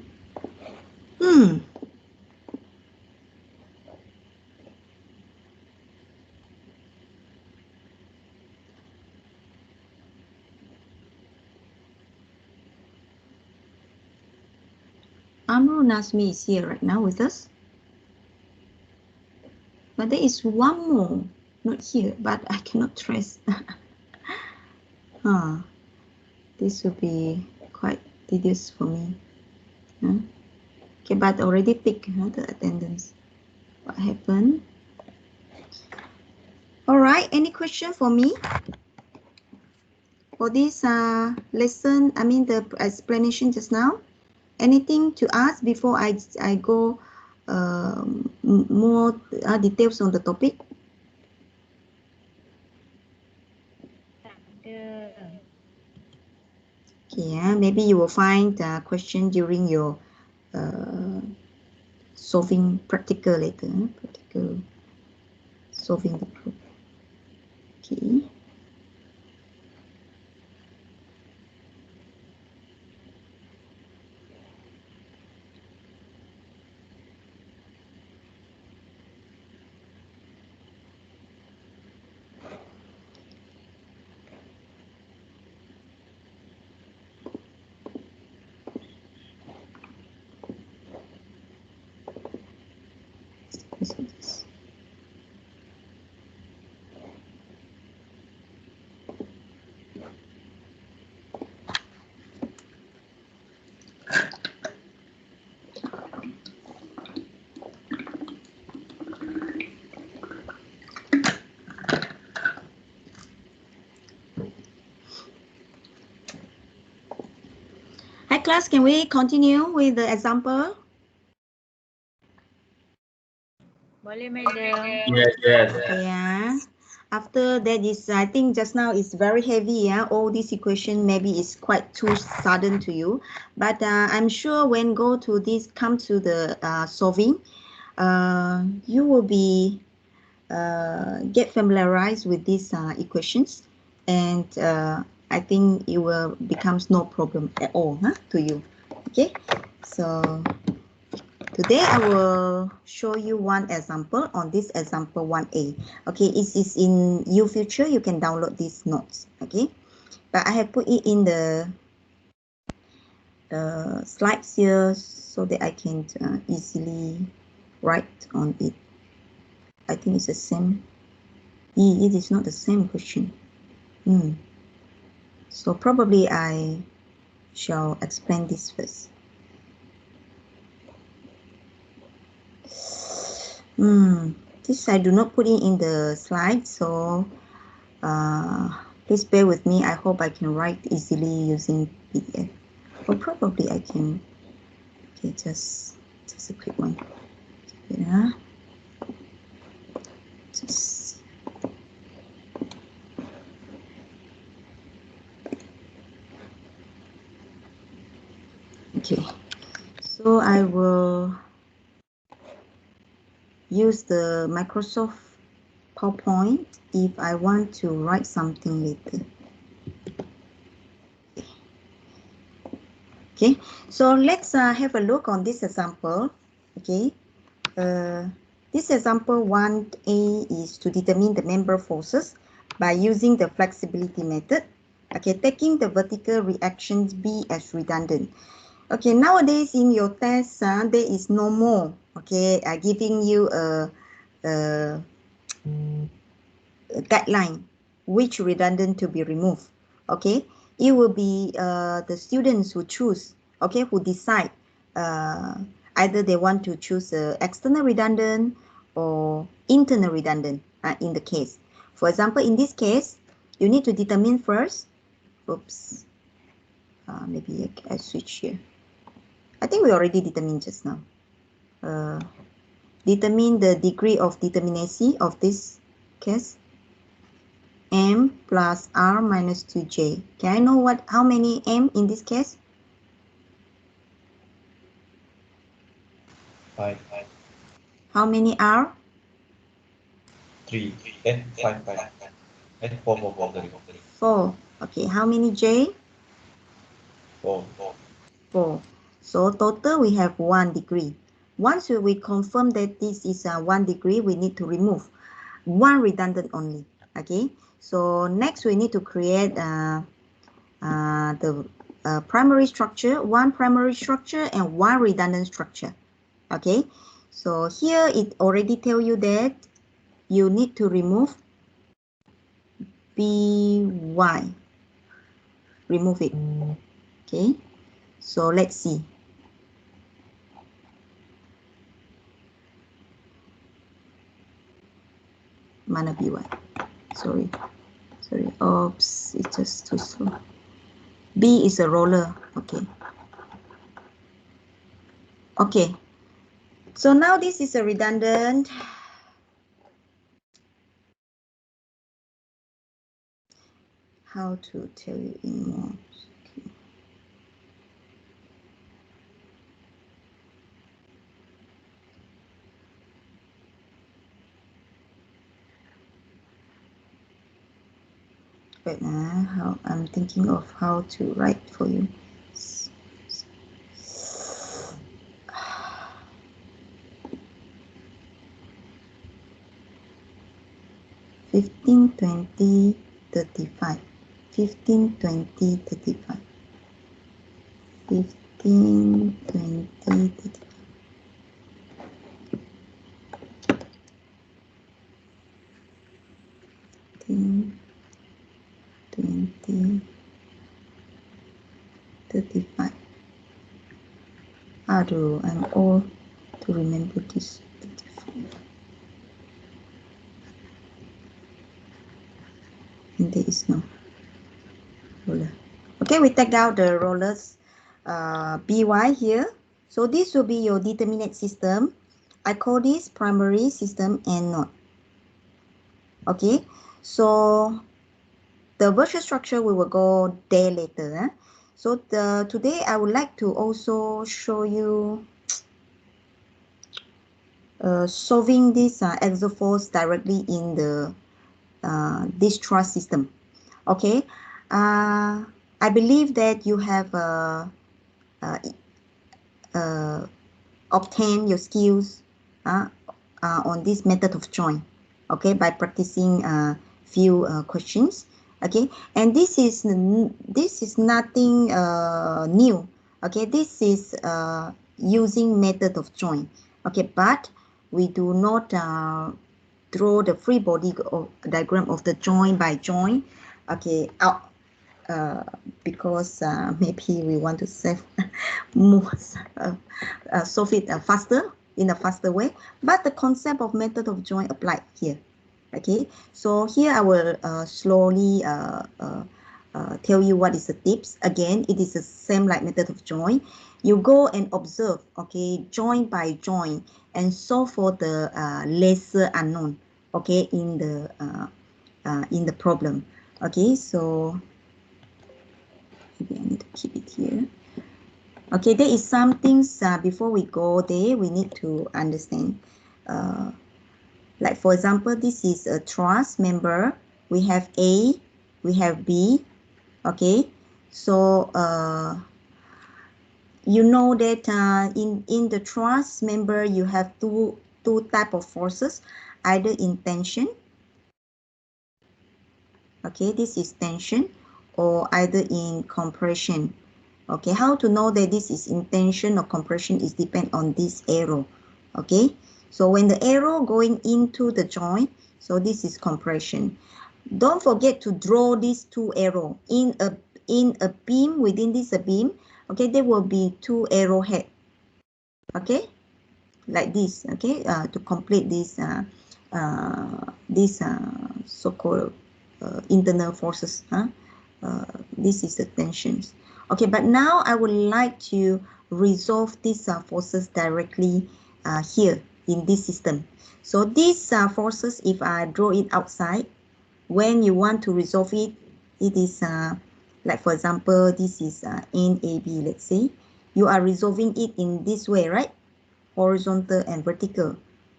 Amru Nazmi is here right now with us. But there is one more, not here, but I cannot trace. This will be quite tedious for me. Okay, but already pick the attendance. What happened? All right, any question for me? For this lesson, I mean the explanation just now? Anything to ask before I go more details on the topic? Okay, maybe you will find a question during your solving practical later. Practical solving the problem. Okay. Hi class, can we continue with the example? Boleh, madam. Yes, yes. Yeah. After that is, I think just now is very heavy. Yeah, all this equation maybe is quite too sudden to you, but I'm sure when go to this, come to the solving, you will be get familiarized with these equations, and I think it will becomes no problem at all to you. Okay, so today I will show you one example on this example 1A. Okay, it is in future, you can download these notes. Okay, but I have put it in the slides here so that I can easily write on it. I think it's the same. It is not the same question. So probably I shall explain this first. This I do not put it in the slide, so please bear with me. I hope I can write easily using PDF. Or probably I can. Okay, just a quick one. Yeah. Just. Okay. So I will use the Microsoft PowerPoint if I want to write something later. Okay, so let's have a look on this example. Okay, this example 1A is to determine the member forces by using the flexibility method. Okay, taking the vertical reactions B as redundant. Okay, nowadays in your test, there is no more. Okay, giving you a guideline which redundant to be removed. Okay, it will be the students who choose okay, who decide either they want to choose external redundant or internal redundant in the case. For example, in this case, you need to determine first, oops, maybe I switch here. I think we already determined just now. Determine the degree of determinacy of this case. M plus R minus 2J. Can I know how many M in this case? 5. How many R? 3. 5. 4. 4. Okay, how many J? 4. 4. So total we have 1 degree. Once we confirm that this is 1 degree, we need to remove 1 redundant only. Okay, so next we need to create the primary structure, 1 primary structure and 1 redundant structure. Okay, so here it already tell you that you need to remove BY. Remove it. Okay, so let's see. Mana BY? Sorry. Oops, it's just too slow. B is a roller. Okay. Okay. So now this is a redundant. How to tell you in more? Okay. But how I'm thinking of how to write for you. 15, 20, 35. 15, 20, 35. 15, 20, 35. 15, 20, 35. Aduh, I'm all to remember this. 35. And there is no roller. Okay, we take out the rollers BY here. So this will be your determinate system. I call this primary system and node. Okay, so the virtual structure we will go there later. So today I would like to also show you solving this exoforce directly in the this truss system. Okay, I believe that you have obtained your skills on this method of join. Okay, by practicing few questions. Okay, and this is nothing new. Okay, this is using method of join. Okay, but we do not draw the free body diagram of the join by join. Okay, out because maybe we want to save more solve it faster in a faster way, but the concept of method of join applied here. Okay, so here I will slowly tell you what is the tips. Again, it is the same like method of join. You go and observe, okay, join by join, and solve for the lesser unknown, okay, in the problem. Okay, so maybe I need to keep it here. Okay, there is some things before we go there, we need to understand. Like for example, this is a truss member. We have A, we have B. Okay, so you know that in the truss member you have two type of forces, either in tension. Okay, this is tension, or either in compression. Okay, how to know that this is in tension or compression is depend on this arrow. Okay, so when the arrow going into the joint, so this is compression. Don't forget to draw these two arrow in a beam. Within this beam, okay, there will be two arrowhead, okay, like this, okay, to complete this so-called internal forces. This is the tensions. Okay, but now I would like to resolve these forces directly here in this system. So these forces, if I draw it outside, when you want to resolve it, it is like, for example, this is NAB, let's say. You are resolving it in this way, right? Horizontal and vertical.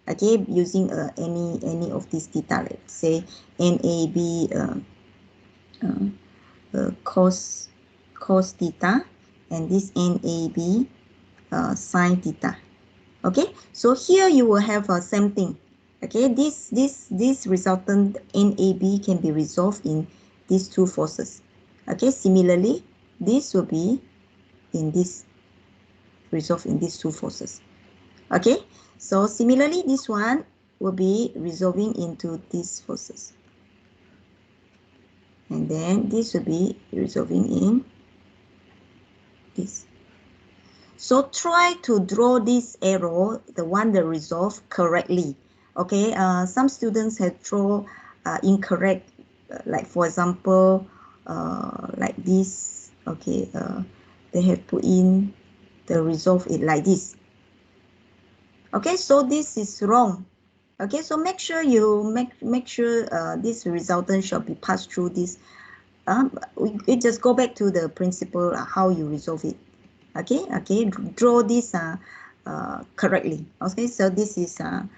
Okay, using any of these theta, let's say NAB cos theta, and this NAB sine theta. Okay, so here you will have same thing. Okay, this resultant NAB can be resolved in these two forces. Okay, similarly, this will be in this, resolved in these two forces. Okay, so similarly, this one will be resolving into these forces. And then this will be resolving in this. So try to draw this arrow, the one that resolve correctly. Okay, some students have drawn incorrect, like for example, like this. Okay, they have put in the resolve it like this. Okay, so this is wrong. Okay, so make sure you make sure this resultant shall be passed through this. We just go back to the principle how you resolve it. Okay, draw this correctly. Okay, so this is a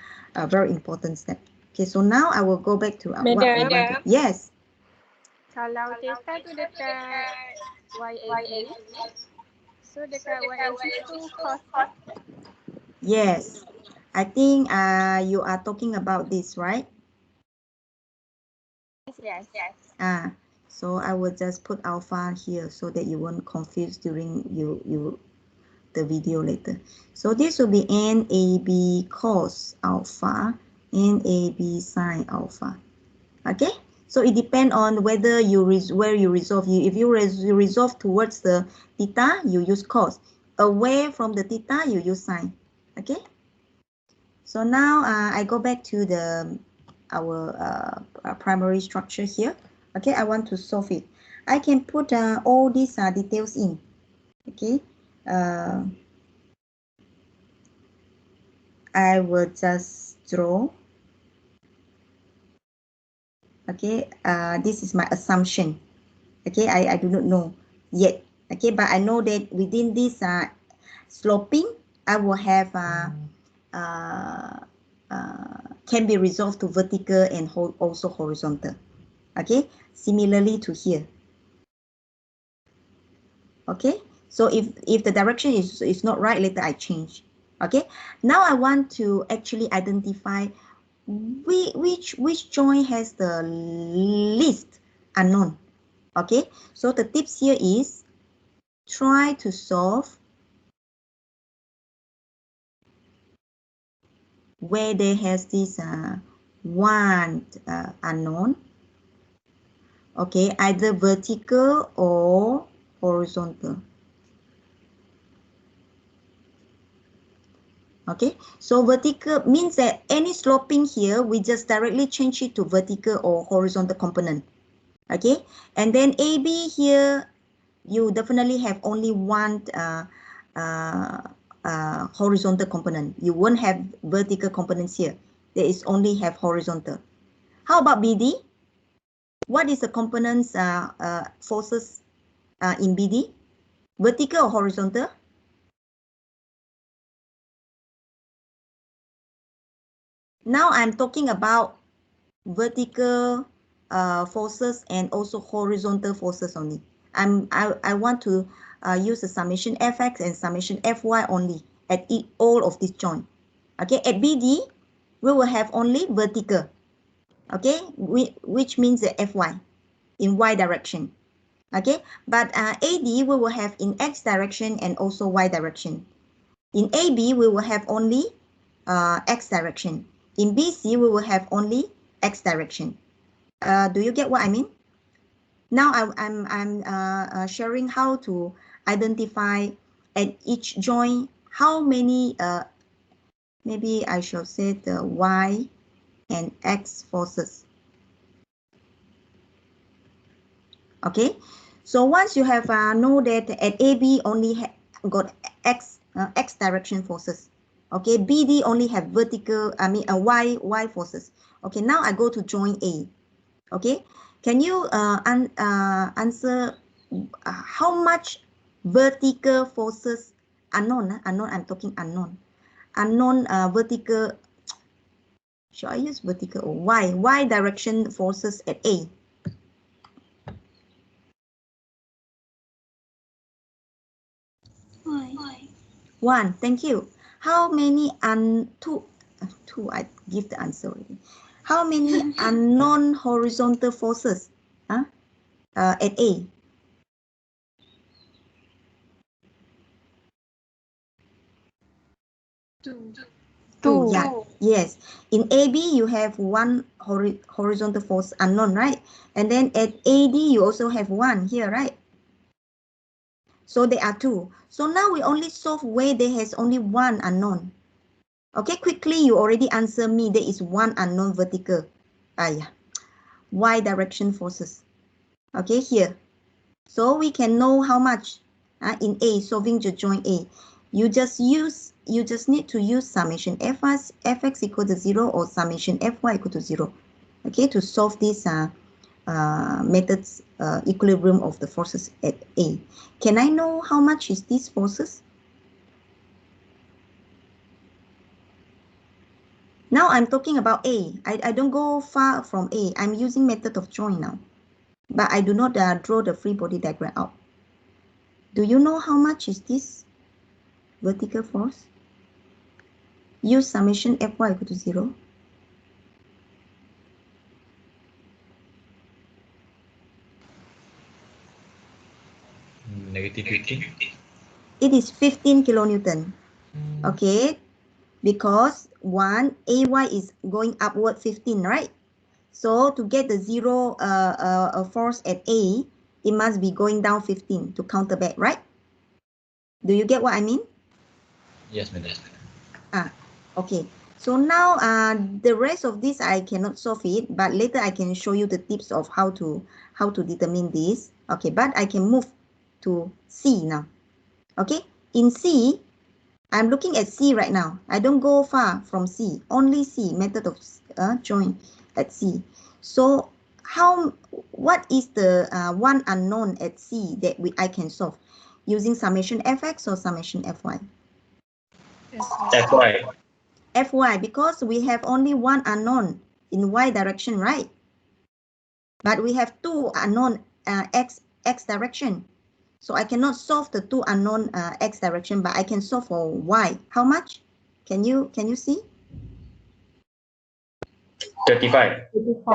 very important step. Okay, so now I will go back to what we want to. Yes. Kalau theta tu dekat y-axis, so dekat y-axis tu cos. Yes, I think you are talking about this, right? Yes. So I will just put alpha here so that you won't confuse during the video later. So this will be NAB cos alpha, NAB sine alpha. Okay, so it depends on whether where you resolve. If you resolve towards the theta, you use cos. Away from the theta, you use sine. Okay, so now I go back to our primary structure here. Okay, I want to solve it. I can put all these details in. Okay, I will just draw. Okay, this is my assumption. Okay, I do not know yet. Okay, but I know that within this sloping, I will have can be resolved to vertical and also horizontal. Okay, similarly to here. Okay, so if the direction is not right, later I change. Okay, now I want to actually identify which joint has the least unknown. Okay, so the tips here is try to solve where there has this one unknown. Okay, either vertical or horizontal. Okay, so vertical means that any sloping here, we just directly change it to vertical or horizontal component. Okay, and then AB here, you definitely have only one horizontal component. You won't have vertical components here. There is only have horizontal. How about BD? What is the components forces in BD? Vertical or horizontal? Now I'm talking about vertical forces and also horizontal forces only. I want to use the summation fx and summation fy only at all of this joint. Okay, at BD we will have only vertical. Okay, which means the fy in y direction. Okay, but AD we will have in x direction and also y direction. In AB we will have only x direction. In BC we will have only x direction. Do you get what I mean? Now I'm sharing how to identify at each joint how many, maybe I shall say the Y and X forces. Okay, so once you have know that at AB only got X direction forces. Okay, BD only have vertical, Y forces. Okay, now I go to joint A. Okay, can you answer how much vertical forces unknown? Unknown, I'm talking unknown. Unknown vertical. Should I use vertical or Y direction forces at A? One. Thank you. How many two? I give the answer already. How many unknown horizontal forces at A? Two. Yeah. Yes. In AB, you have one horizontal force unknown, right? And then at AD, you also have one here, right? So there are two. So now we only solve where there has only one unknown. Okay, quickly, you already answer me. There is one unknown vertical. Yeah. Y direction forces. Okay, here. So we can know how much in A, solving the joint A. You just need to use summation fx equal to 0 or summation fy equal to 0. Okay, to solve this methods equilibrium of the forces at A. Can I know how much is these forces? Now I'm talking about A. I don't go far from A. I'm using method of joint now. But I do not draw the free body diagram out. Do you know how much is this vertical force? Use summation Fy equal to 0. Negative 15. It is 15 kilonewton. Okay, because AY is going upward 15, right? So to get the zero force at A, it must be going down 15 to counterback, right? Do you get what I mean? Yes, madam. Okay. So now the rest of this I cannot solve it, but later I can show you the tips of how to determine this. Okay, but I can move to C now. Okay, in C, I'm looking at C right now. I don't go far from C, only C, method of join at C. So what is the one unknown at C that I can solve using summation Fx or summation Fy? FY. Fy, because we have only one unknown in Y direction, right? But we have two unknown X direction. So I cannot solve the two unknown X direction, but I can solve for Y. How much? Can you see? 35.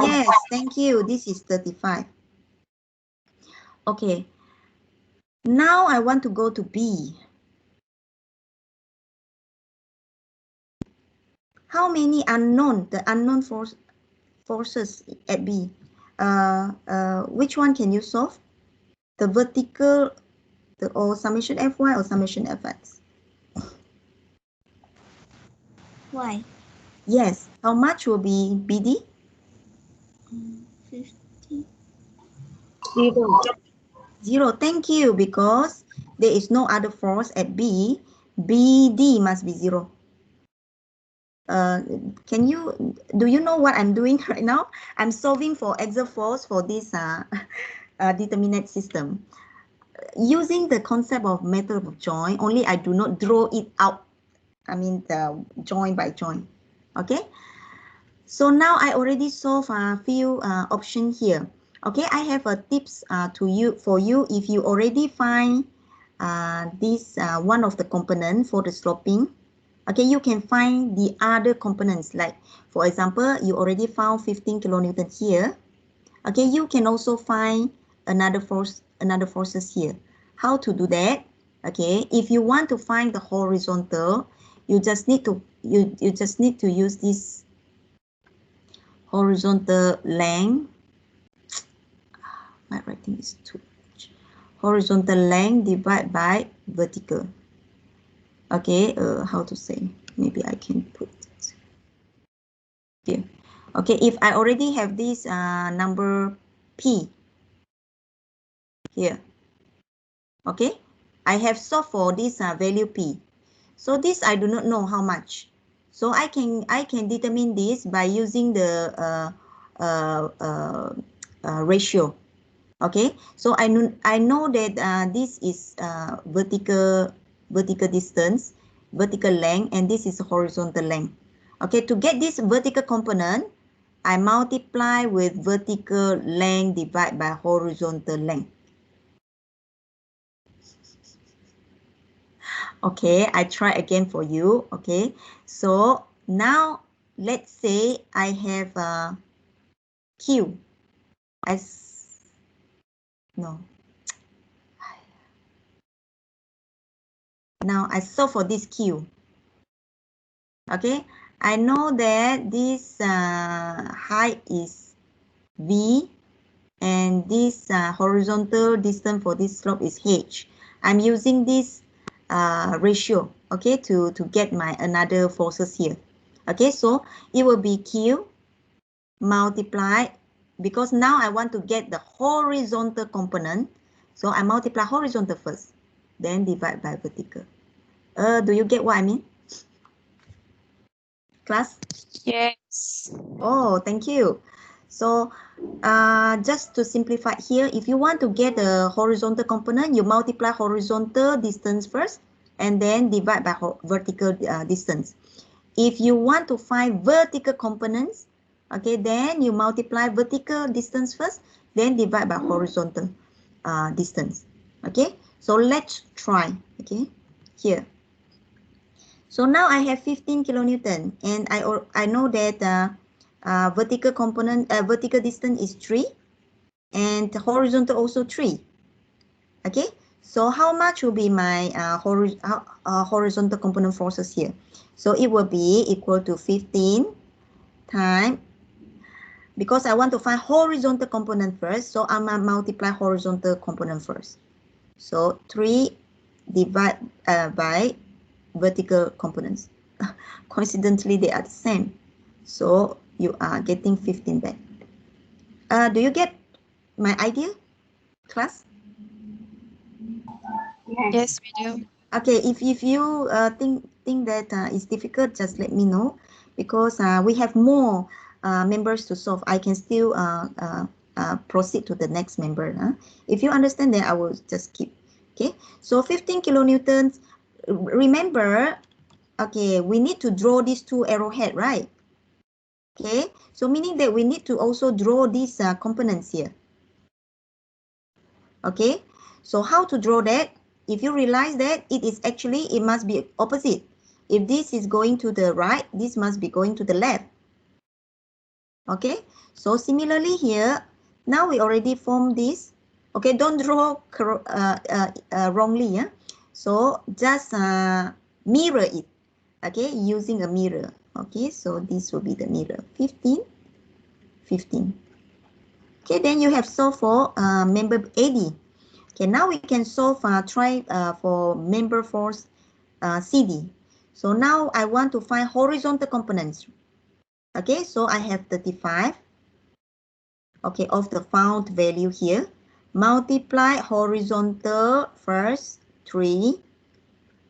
Yes, thank you. This is 35. Okay. Now I want to go to B. How many the unknown forces at B? Which one can you solve? The vertical, or summation Fy or summation Fx? Y. Yes. How much will be BD? 50. 0. Thank you, because there is no other force at B. BD must be 0. Do you know what I'm doing right now? I'm solving for axial force for this determinate system. Using the concept of method of joint, only I do not draw it out. I mean the joint by joint. Okay. So now I already solved a few options here. Okay, I have a tips for you. If you already find this one of the components for the sloping, okay, you can find the other components. Like for example, you already found 15 kilonewton here. Okay, you can also find another forces here. How to do that? Okay, if you want to find the horizontal, you just need to use this horizontal length. My writing is too much. horizontal length divided by vertical. Okay, how to say? Maybe I can put it here. Okay, if I already have this number P here, okay, I have solved for this value P. So this I do not know how much. So I can determine this by using the ratio. Okay, so I know that this is vertical distance, vertical length, and this is horizontal length. Okay, to get this vertical component, I multiply with vertical length divided by horizontal length. Okay, I try again for you. Okay, so now let's say I have Q as no. Now I solve for this Q. Okay, I know that this height is V and this horizontal distance for this slope is H. I'm using this ratio, okay, to get my another forces here. Okay, so it will be Q multiply, because now I want to get the horizontal component. So I multiply horizontal first, then divide by vertical. Do you get what I mean? Class? Yes. Oh, thank you. So just to simplify here, if you want to get the horizontal component, you multiply horizontal distance first and then divide by vertical distance. If you want to find vertical components, okay, then you multiply vertical distance first, then divide by horizontal distance. Okay, so let's try. Okay, here. So now I have 15 kilonewton, and I know that vertical component, vertical distance is 3, and horizontal also 3. Okay, so how much will be my horizontal component forces here? So it will be equal to 15 times, because I want to find horizontal component first, so I'm going to multiply horizontal component first. So 3 divided by vertical components. Coincidentally, they are the same. So you are getting 15 back. Do you get my idea, class? Yes, we do. Okay, if you think that it's difficult, just let me know, because we have more members to solve. I can still proceed to the next member. If you understand, then I will just keep. Okay, so 15 kilonewtons. Remember, okay, we need to draw these two arrowhead, right? Okay, so meaning that we need to also draw these components here. Okay, so how to draw that? If you realize that it is actually, it must be opposite. If this is going to the right, this must be going to the left. Okay, so similarly here, now we already formed this. Okay, don't draw wrongly. Yeah? So just mirror it. Okay, using a mirror. Okay, so this will be the mirror. 15, 15. Okay, then you have solved for member AD. Okay, now we can solve, try for member force CD. So now I want to find horizontal components. Okay, so I have 35. Okay, of the found value here. Multiply horizontal first, 3,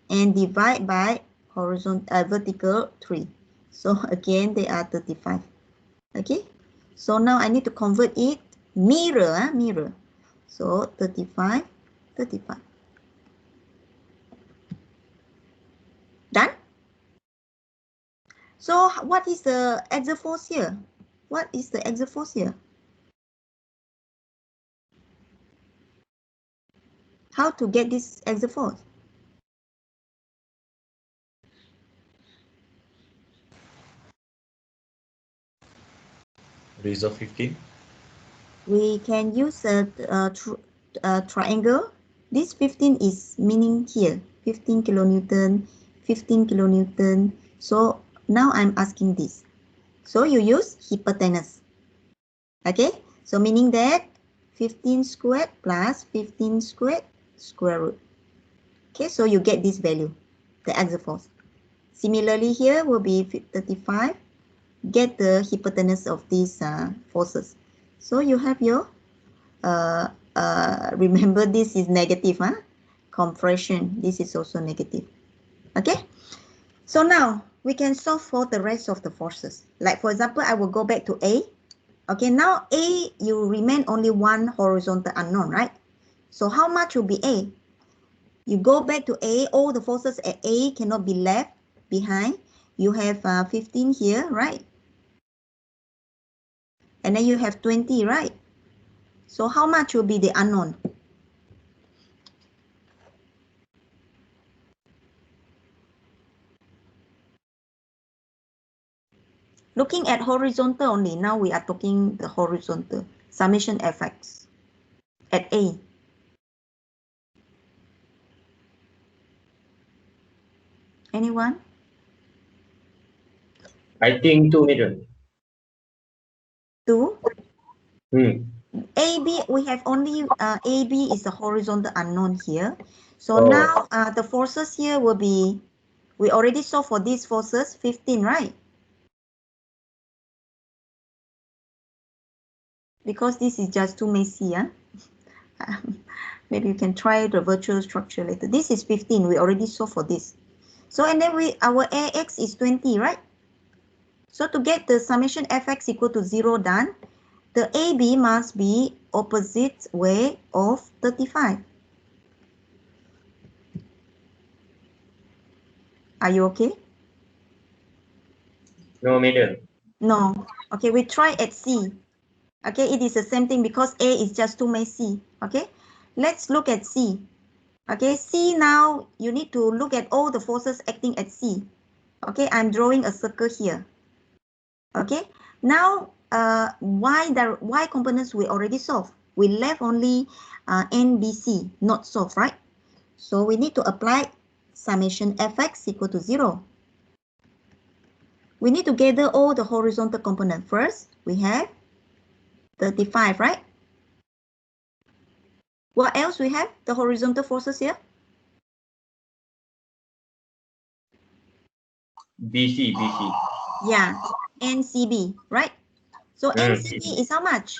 and divide by horizontal vertical 3. So again, they are 35. Okay, so now I need to convert it mirror, mirror. So 35, 35. Done? So what is the axial force here? What is the axial force here? How to get this axial force? Resolve 15. We can use a triangle. This 15 is meaning here, 15 kilonewton, 15 kilonewton. So now I'm asking this. So you use hypotenuse. Okay, so meaning that 15 squared plus 15 squared square root. Okay, so you get this value, the axial force. Similarly, here will be 35. Get the hypotenuse of these forces. So you have your, remember this is negative, huh? Compression, this is also negative. Okay, so now we can solve for the rest of the forces. Like for example, I will go back to A. Okay, now A, you remain only one horizontal unknown, right? So how much will be A? You go back to A, all the forces at A cannot be left behind. You have 15 here, right? And then you have 20, right? So how much will be the unknown? Looking at horizontal only, now we are talking the horizontal summation fx at A. Anyone? I think 2 million. 2? Hmm. AB, we have only AB is the horizontal unknown here. So Oh. now the forces here will be, we already saw for these forces 15, right? Because this is just too messy, huh? Maybe you can try the virtual structure later. This is 15, we already saw for this. So and then our AX is 20, right? So to get the summation fx equal to 0 done, the AB must be opposite way of 35. Are you okay? No middle. No. Okay, we try at C. Okay, it is the same thing because A is just too messy. Okay, let's look at C. Okay, C now, you need to look at all the forces acting at C. Okay, I'm drawing a circle here. Okay, now Y components we already solved. We left only NBC not solved, right? So we need to apply summation fx equal to 0. We need to gather all the horizontal component. First, we have 35, right? What else we have? The horizontal forces here? BC. Yeah, NCB, right? So NCB is how much?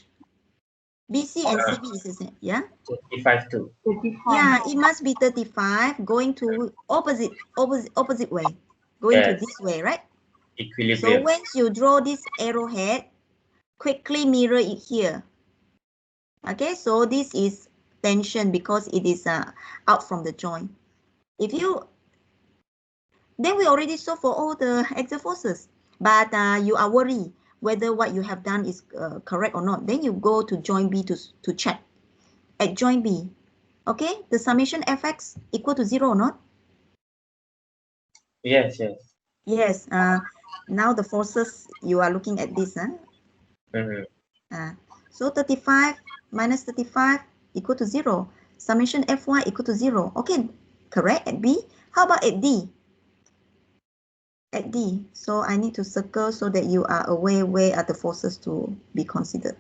BC and CB is the same, yeah? 35 too. Yeah, it must be 35 going to opposite way. Going to Yes. this way, right? So Equilibrium. once you draw this arrowhead, quickly mirror it here. Okay, so this is tension because it is out from the joint. If you, then we already saw for all the axial forces, but you are worried whether what you have done is correct or not. Then you go to joint B to check. At joint B, okay, the summation fx equal to 0 or not? Yes. Yes, now the forces, you are looking at this. So 35 minus 35 equal to 0. Summation Fy equal to 0. Okay, correct at B. How about at D? At D, so I need to circle so that you are aware where are the forces to be considered.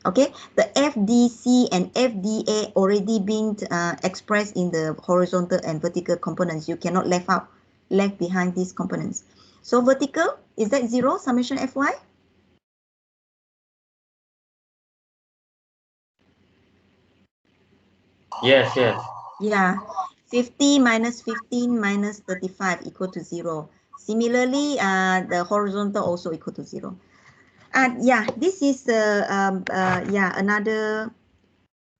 Okay, the FDC and FDA already been expressed in the horizontal and vertical components. You cannot left behind these components. So vertical, is that 0, summation Fy? Yes. Yeah, 50 minus 15 minus 35 equal to 0. Similarly, the horizontal also equal to 0. Yeah, this is another,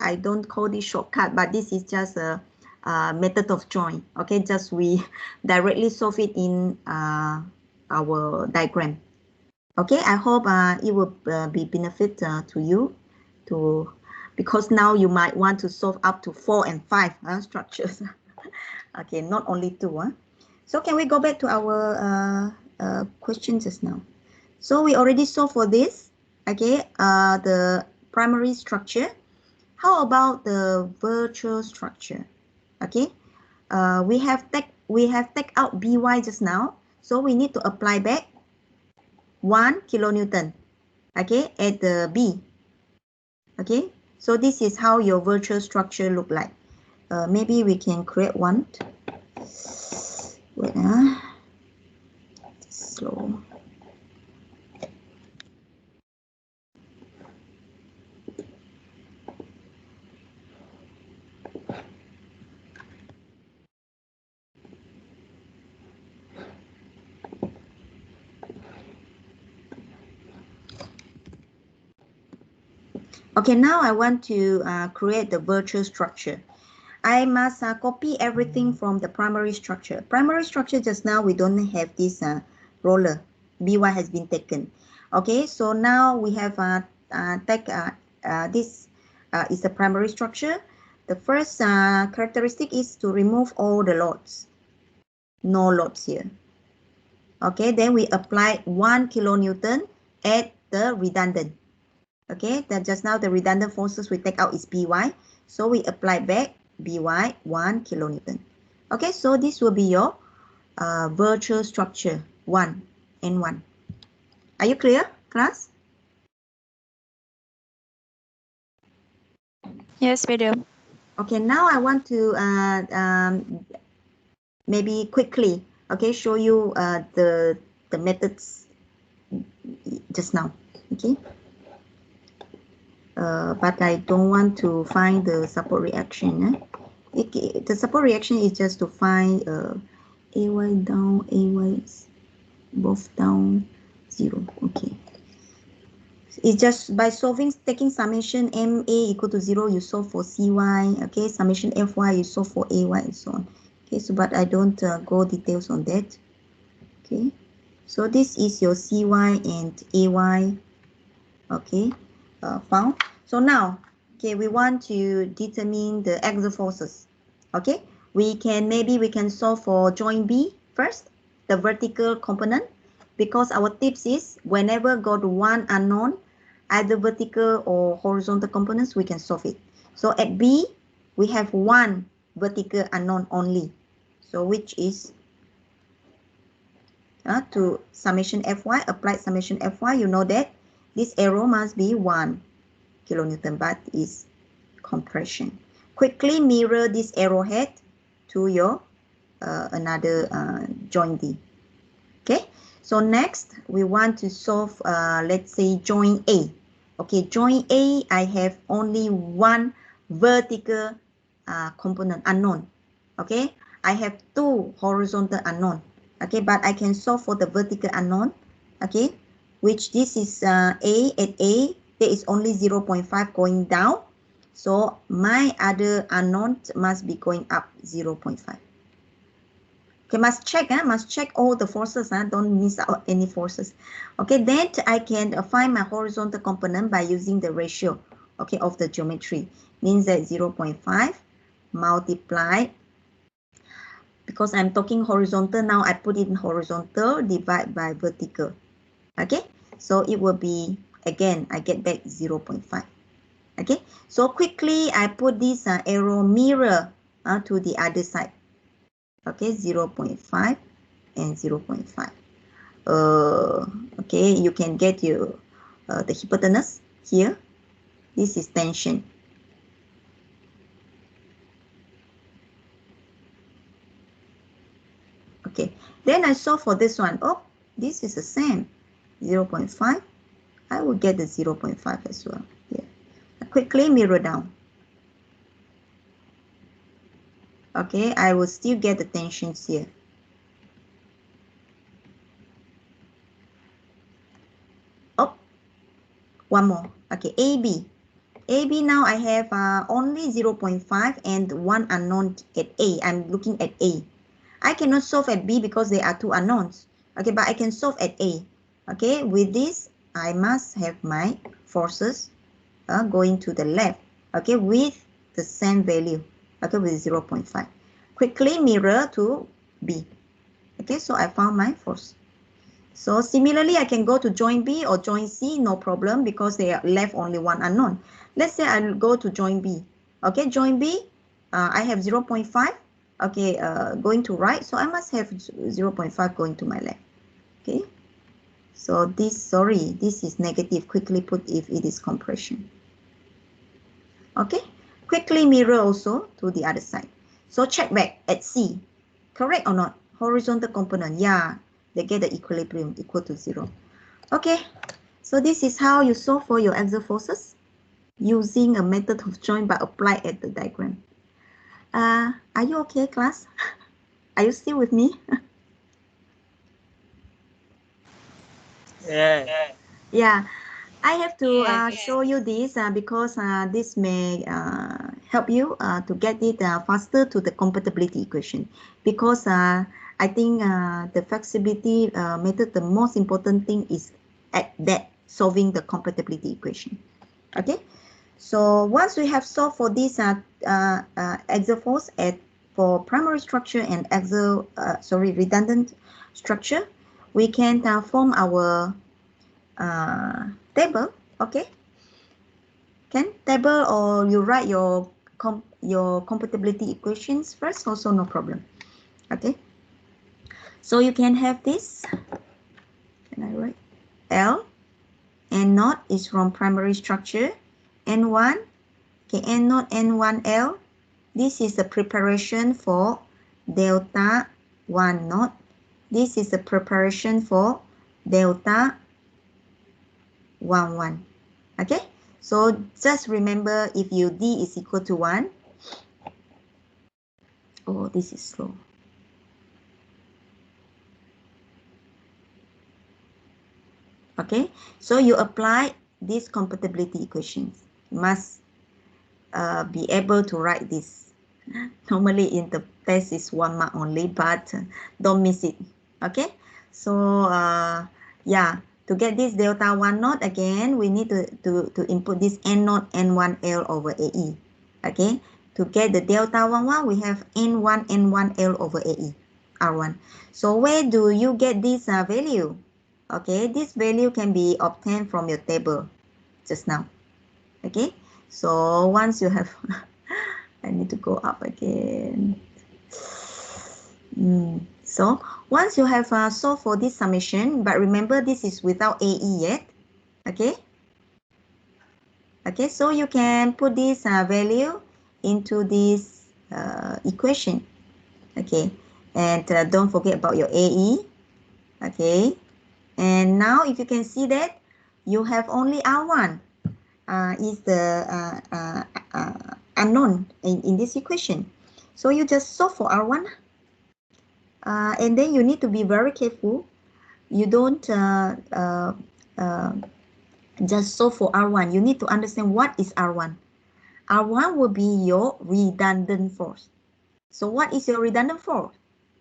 I don't call this shortcut, but this is just a method of join. Okay, just we directly solve it in our diagram. Okay, I hope it will be benefit to you because now you might want to solve up to 4 and 5 structures. Okay, not only 2. So can we go back to our question just now? So we already saw for this, okay, the primary structure. How about the virtual structure? Okay, we have take out By just now, so we need to apply back 1 kilonewton. Okay, at the B. Okay, so this is how your virtual structure look like. Maybe we can create one. Wait, slow. Okay, now I want to create the virtual structure. I must copy everything from the primary structure. Primary structure, just now we don't have this roller. BY has been taken. Okay, so now we have this is the primary structure. The first characteristic is to remove all the loads. No loads here. Okay, then we apply 1 kilonewton at the redundant. Okay, that just now the redundant forces we take out is By. So we apply back By 1 kilonewton. Okay, so this will be your virtual structure 1 and 1. Are you clear, class? Yes, we do. Okay, now I want to maybe quickly, okay, show you the methods just now. Okay. But I don't want to find the support reaction. The support reaction is just to find AY down, AY both down, 0. Okay. It's just by solving, taking summation MA equal to 0, you solve for CY. Okay, summation FY, you solve for AY and so on. Okay, so but I don't go details on that. Okay, so this is your CY and AY. Okay, found. So now, okay, we want to determine the axial forces. Okay, maybe we can solve for joint B first, the vertical component, because our tips is whenever got one unknown, either vertical or horizontal components, we can solve it. So at B, we have one vertical unknown only. So which is to summation Fy, applied summation Fy, you know that this arrow must be 1 kilonewton, but is compression. Quickly mirror this arrowhead to your another joint D. Okay, so next we want to solve, let's say, joint A. Okay, joint A, I have only one vertical component unknown. Okay, I have two horizontal unknown. Okay, but I can solve for the vertical unknown. Okay, which this is A. At A, there is only 0.5 going down. So my other unknown must be going up 0.5. Okay, must check all the forces, don't miss out any forces. Okay, then I can find my horizontal component by using the ratio, okay, of the geometry. Means that 0.5 multiplied, because I'm talking horizontal now, I put it in horizontal, divide by vertical. Okay, so it will be, again, I get back 0.5. Okay, so quickly I put this arrow mirror to the other side. Okay, 0.5 and 0.5. Okay, you can get your the hypotenuse here. This is tension. Okay, then I solve for this one. Oh, this is the same, 0.5. I will get the 0.5 as well. Here, I quickly mirror down. Okay, I will still get the tensions here. Oh, one more. Okay, AB. AB now I have only 0.5 and one unknown at A. I'm looking at A. I cannot solve at B because there are two unknowns. Okay, but I can solve at A. Okay, with this, I must have my forces going to the left. Okay, with the same value. Okay, with 0.5. Quickly mirror to B. Okay, so I found my force. So similarly, I can go to joint B or joint C, no problem, because they are left only one unknown. Let's say I'll go to joint B. Okay, joint B, I have 0.5. Okay, going to right, so I must have 0.5 going to my left. Okay, so this, sorry, this is negative. Quickly put if it is compression. Okay, quickly mirror also to the other side. So check back at C, correct or not? Horizontal component, yeah, they get the equilibrium equal to 0. Okay, so this is how you solve for your axial forces using a method of joint but applied at the diagram. Are you okay, class? Are you still with me? Yeah. Yeah, I have to Yes. show you this because this may help you to get it faster to the compatibility equation. Because I think the flexibility method, the most important thing is at that solving the compatibility equation. Okay, so once we have solved for this axial force for primary structure and redundant structure, we can form our table. Okay, can table, or you write your compatibility equations first, also no problem. Okay, so you can have this. Can I write L? N naught is from primary structure. N1, okay, N naught, N1, L. This is the preparation for delta 1 naught. This is the preparation for delta 1, 1. Okay, so just remember, if you D is equal to 1. Oh, this is slow. Okay, so you apply these compatibility equations. You must be able to write this. Normally in the test is 1 mark only, but don't miss it. Okay, so yeah, to get this delta 1 naught again, we need to input this N naught N1 L over AE. Okay, to get the delta 1 1, we have N1 N1 L over AE, R1. So where do you get this value? Okay, this value can be obtained from your table just now. Okay, so once you have I need to go up again. So once you have solved for this summation, but remember this is without AE yet. Okay, okay, so you can put this value into this equation. Okay, and don't forget about your AE. Okay, and now if you can see that you have only R1 is the unknown in this equation. So you just solve for R1, and then you need to be very careful. You don't just solve for R1. You need to understand what is R1. R1 will be your redundant force. So what is your redundant force?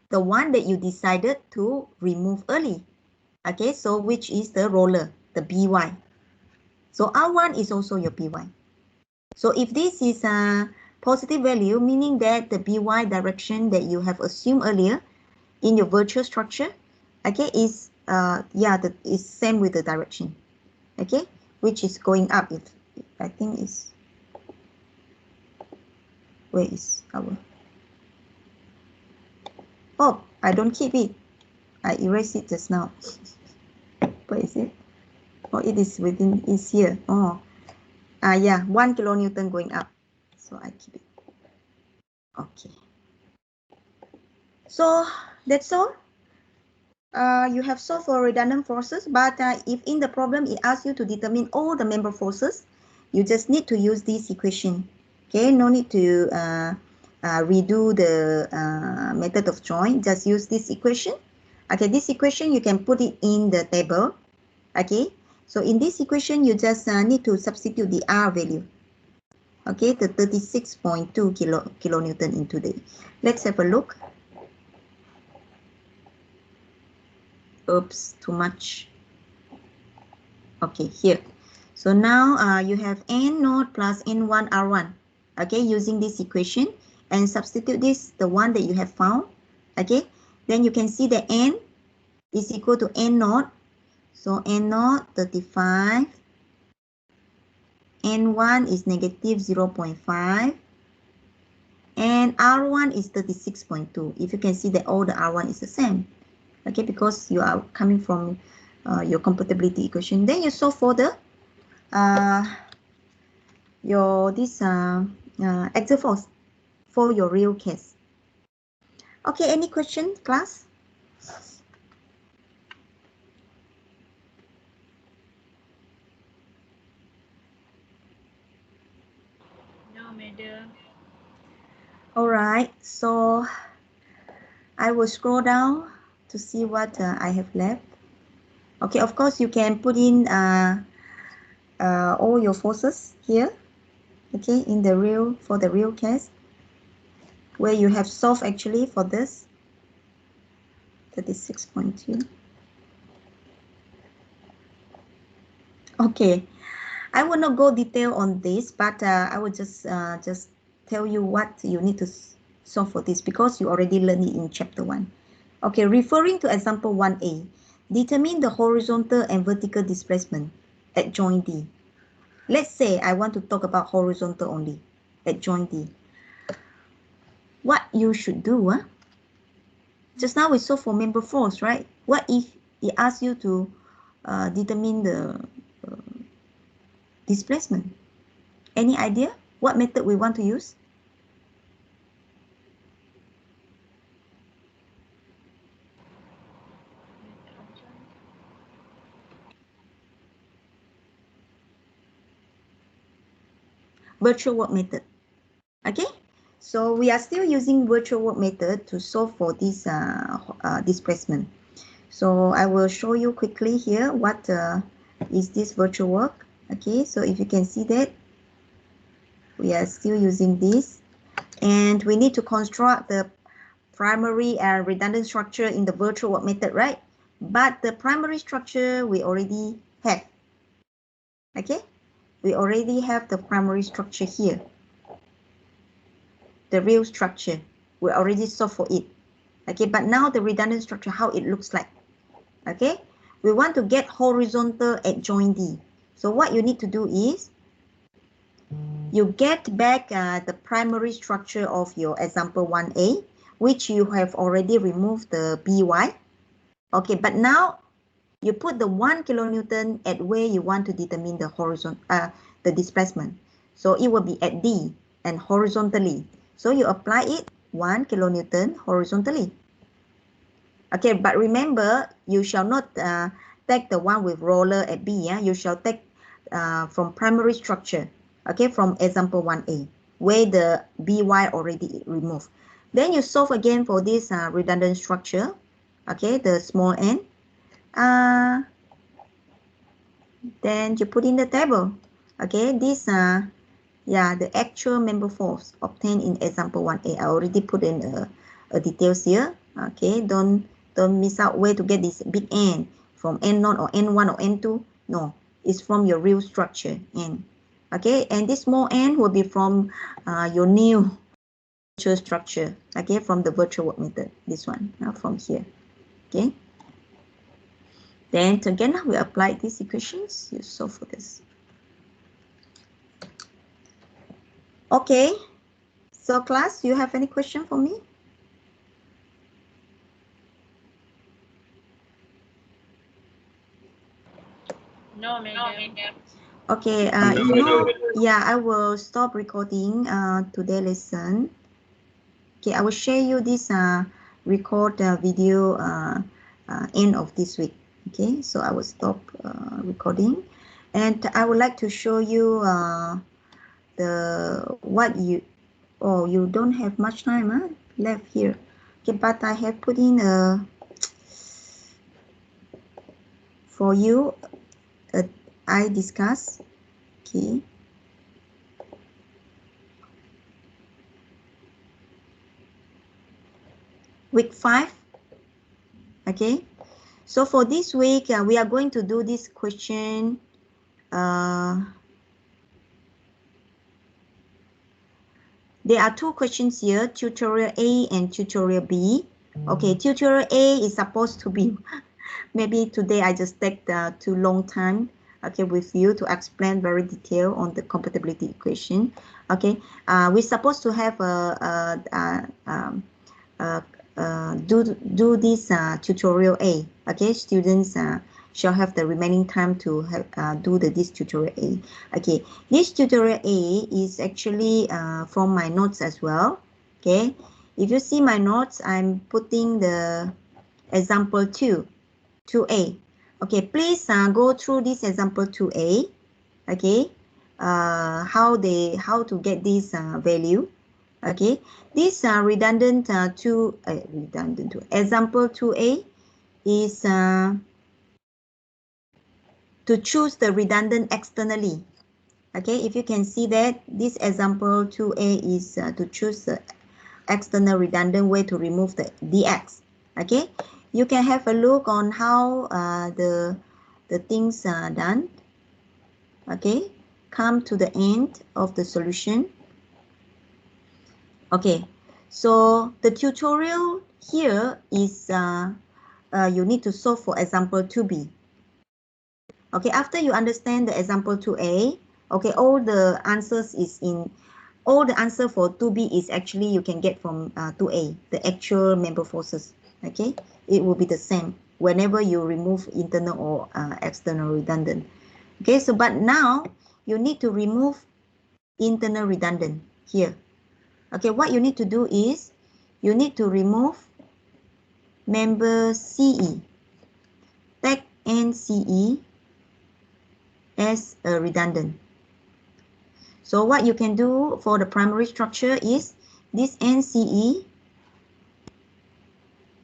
The one that you decided to remove early. Okay, so which is the roller, the BY. So R1 is also your BY. So if this is a positive value, meaning that the BY direction that you have assumed earlier in your virtual structure, okay, is is same with the direction, okay, which is going up. If I think is, where is our, oh, I don't keep it, I erased it just now. Where is it? Oh, it is within, is here. Oh, yeah, 1 kilonewton going up, so I keep it. Okay, so that's all. You have solved for redundant forces, but if in the problem it asks you to determine all the member forces, you just need to use this equation. Okay, no need to redo the method of joint, just use this equation. Okay, this equation you can put it in the table. Okay, so in this equation you just need to substitute the R value. Okay, the 36.2 kilonewton into the, let's have a look. Oops, too much. Okay, here. So now you have N naught plus N1 R1. Okay, using this equation and substitute this, the one that you have found. Okay, then you can see that N is equal to N naught. So N naught 35. N1 is negative 0.5. And R1 is 36.2. If you can see that all the R1 is the same. Okay, because you are coming from your compatibility equation. Then you solve for the your this exit force for your real case. Okay, any question, class? No, madam. All right, so I will scroll down to see what I have left. Okay, of course you can put in all your forces here. Okay, in the real, for the real case, where you have solved actually for this 36.2. Okay, I will not go detail on this, but I will just tell you what you need to solve for this, because you already learned it in chapter 1. Okay, referring to example 1a, determine the horizontal and vertical displacement at joint D. Let's say I want to talk about horizontal only at joint D. What you should do, just now we saw for member force, right? What if it asks you to determine the displacement? Any idea what method we want to use? Virtual work method. Okay, so we are still using virtual work method to solve for this displacement. So I will show you quickly here what is this virtual work. Okay, so if you can see that we are still using this, and we need to construct the primary and redundant structure in the virtual work method, right? But the primary structure we already have. Okay, we already have the primary structure here. The real structure, we already solved for it. Okay, but now the redundant structure, how it looks like. Okay, we want to get horizontal at joint D. So what you need to do is you get back the primary structure of your example 1a, which you have already removed the by. Okay, but now you put the 1 kilonewton at where you want to determine the the displacement. So it will be at D and horizontally. So you apply it 1 kilonewton horizontally. Okay, but remember, you shall not take the one with roller at B. Yeah? You shall take from primary structure, okay, from example 1a, where the by already removed. Then you solve again for this redundant structure, okay, the small n. Then you put in the table, okay, this yeah, the actual member force obtained in example 1a. I already put in a details here. Okay, don't miss out where to get this big N from N0 or N1 or N2. No, it's from your real structure N. Okay, and this small n will be from your new virtual structure. Okay, from the virtual work method. This one from here. Okay. Then again, we apply these equations. You solve for this. Okay. So class, you have any question for me? No, madam. Okay, if not, yeah, I will stop recording today lesson. Okay, I will share you this record video end of this week. Okay, so I will stop recording, and I would like to show you the what you, oh, you don't have much time left here. Okay, but I have put in for you I discuss. Okay. Week 5. Okay. So for this week, we are going to do this question. There are two questions here, tutorial A and tutorial B. Okay, tutorial A is supposed to be, maybe today I just take too long time, okay, with you to explain very detailed on the compatibility equation. Okay, we're supposed to have do this tutorial A. Okay, students shall have the remaining time to do this tutorial A. Okay, this tutorial A is actually from my notes as well. Okay, if you see my notes, I'm putting the example 2A. Okay, please go through this example 2A. Okay, how to get this value. Okay, this redundant example 2A is to choose the redundant externally. Okay, if you can see that this example 2A is to choose the external redundant way to remove the dx. Okay, you can have a look on how the things are done. Okay, come to the end of the solution. Okay, so the tutorial here is you need to solve for example 2B. Okay, after you understand the example 2A, okay, all the answers is in, all the answer for 2B is actually you can get from 2A, the actual member forces. Okay, it will be the same whenever you remove internal or external redundant. Okay, so but now you need to remove internal redundant here. Okay, what you need to do is you need to remove member CE, tag NCE as a redundant. So what you can do for the primary structure is this NCE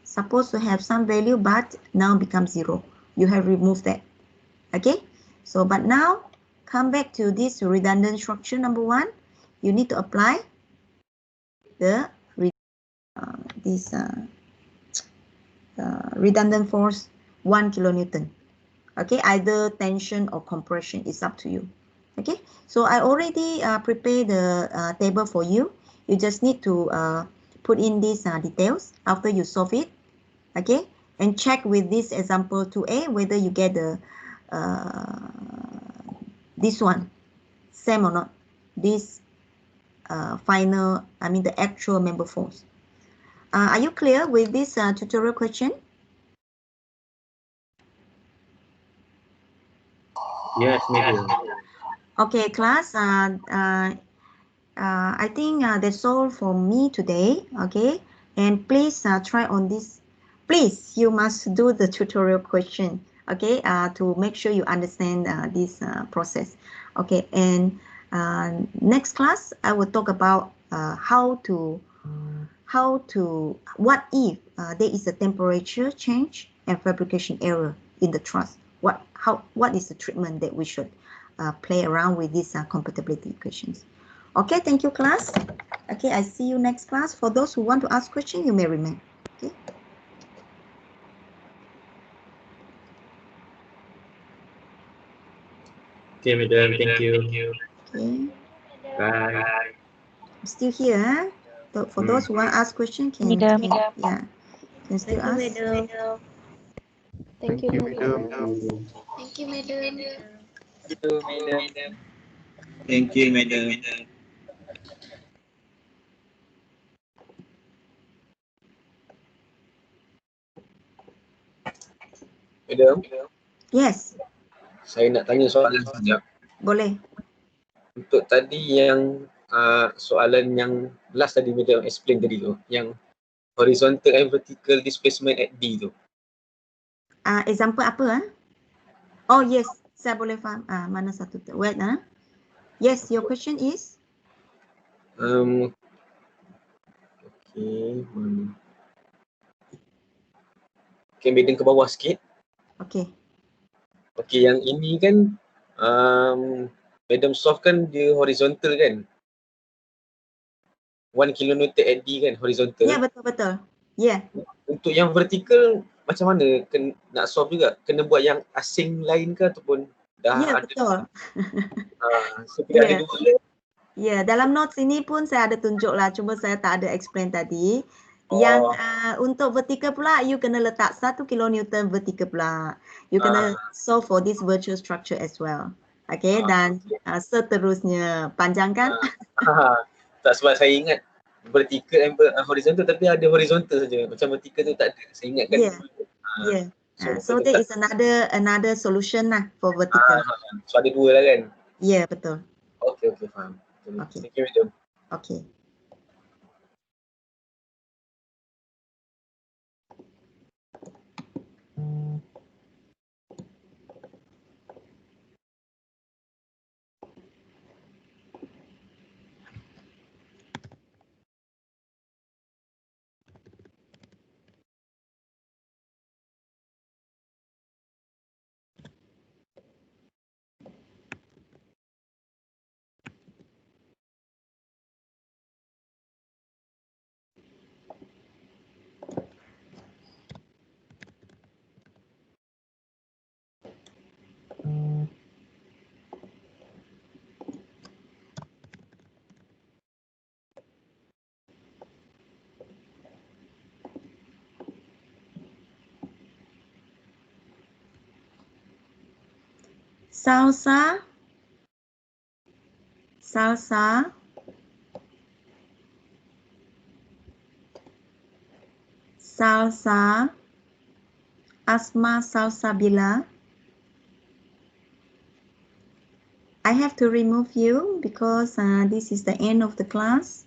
supposed to have some value but now becomes 0. You have removed that. Okay, so but now come back to this redundant structure number 1. You need to apply the redundant force 1 kilonewton. Okay, either tension or compression is up to you. Okay, so I already prepared the table for you. You just need to put in these details after you solve it. Okay, and check with this example 2A whether you get the this one same or not, this final, I mean the actual member force. Are you clear with this tutorial question? Yes, madam. Okay, class, I think that's all for me today. Okay, and please try on this. Please, you must do the tutorial question. Okay, to make sure you understand this process. Okay, and next class I will talk about what if there is a temperature change and fabrication error in the truss. What is the treatment that we should play around with these compatibility equations. Okay, thank you, class. Okay, I see you next class. For those who want to ask questions, you may remain. Okay. Okay, madam. Thank you. Okay. Bye. I'm still here. Huh? So for those who want to ask questions, can yeah, can still ask. Thank you, madam. Thank you, madam. Thank you, madam. Madam, Yes, saya nak tanya soalan sekejap. boleh. Untuk tadi yang soalan yang last tadi Madam explain tadi tu, yang horizontal and vertical displacement at D tu. Example apa? Oh yes, saya boleh faham. Mana satu? Wait. Yes, your question is? Okay. Okay, Madam ke bawah sikit. Okay. Okay, yang ini kan Madam solve kan dia horizontal kan? 1 kilonewton at D kan, horizontal. Ya, betul-betul. Ya. Untuk yang vertical macam mana? Nak solve juga? Kena buat yang asing lain ke ataupun dah Ya, ada? betul. So tidak ada dua. Ya, dalam notes ini pun saya ada tunjuk lah, cuma saya tak ada explain tadi. Yang untuk vertical pula, you kena letak 1 kilonewton vertical pula. You kena solve for this virtual structure as well. Okay, dan seterusnya. Panjang kan? Tak, sebab saya ingat vertical and horizontal, tapi ada horizontal saja. Macam vertical tu tak ada. Saya ingatkan. Ya. So there is another solution lah for vertical. So ada dua lah kan? Ya, betul. Okay, faham. Okay. Thank you, madam. Okay. Salsa, asma salsabila. I have to remove you because this is the end of the class.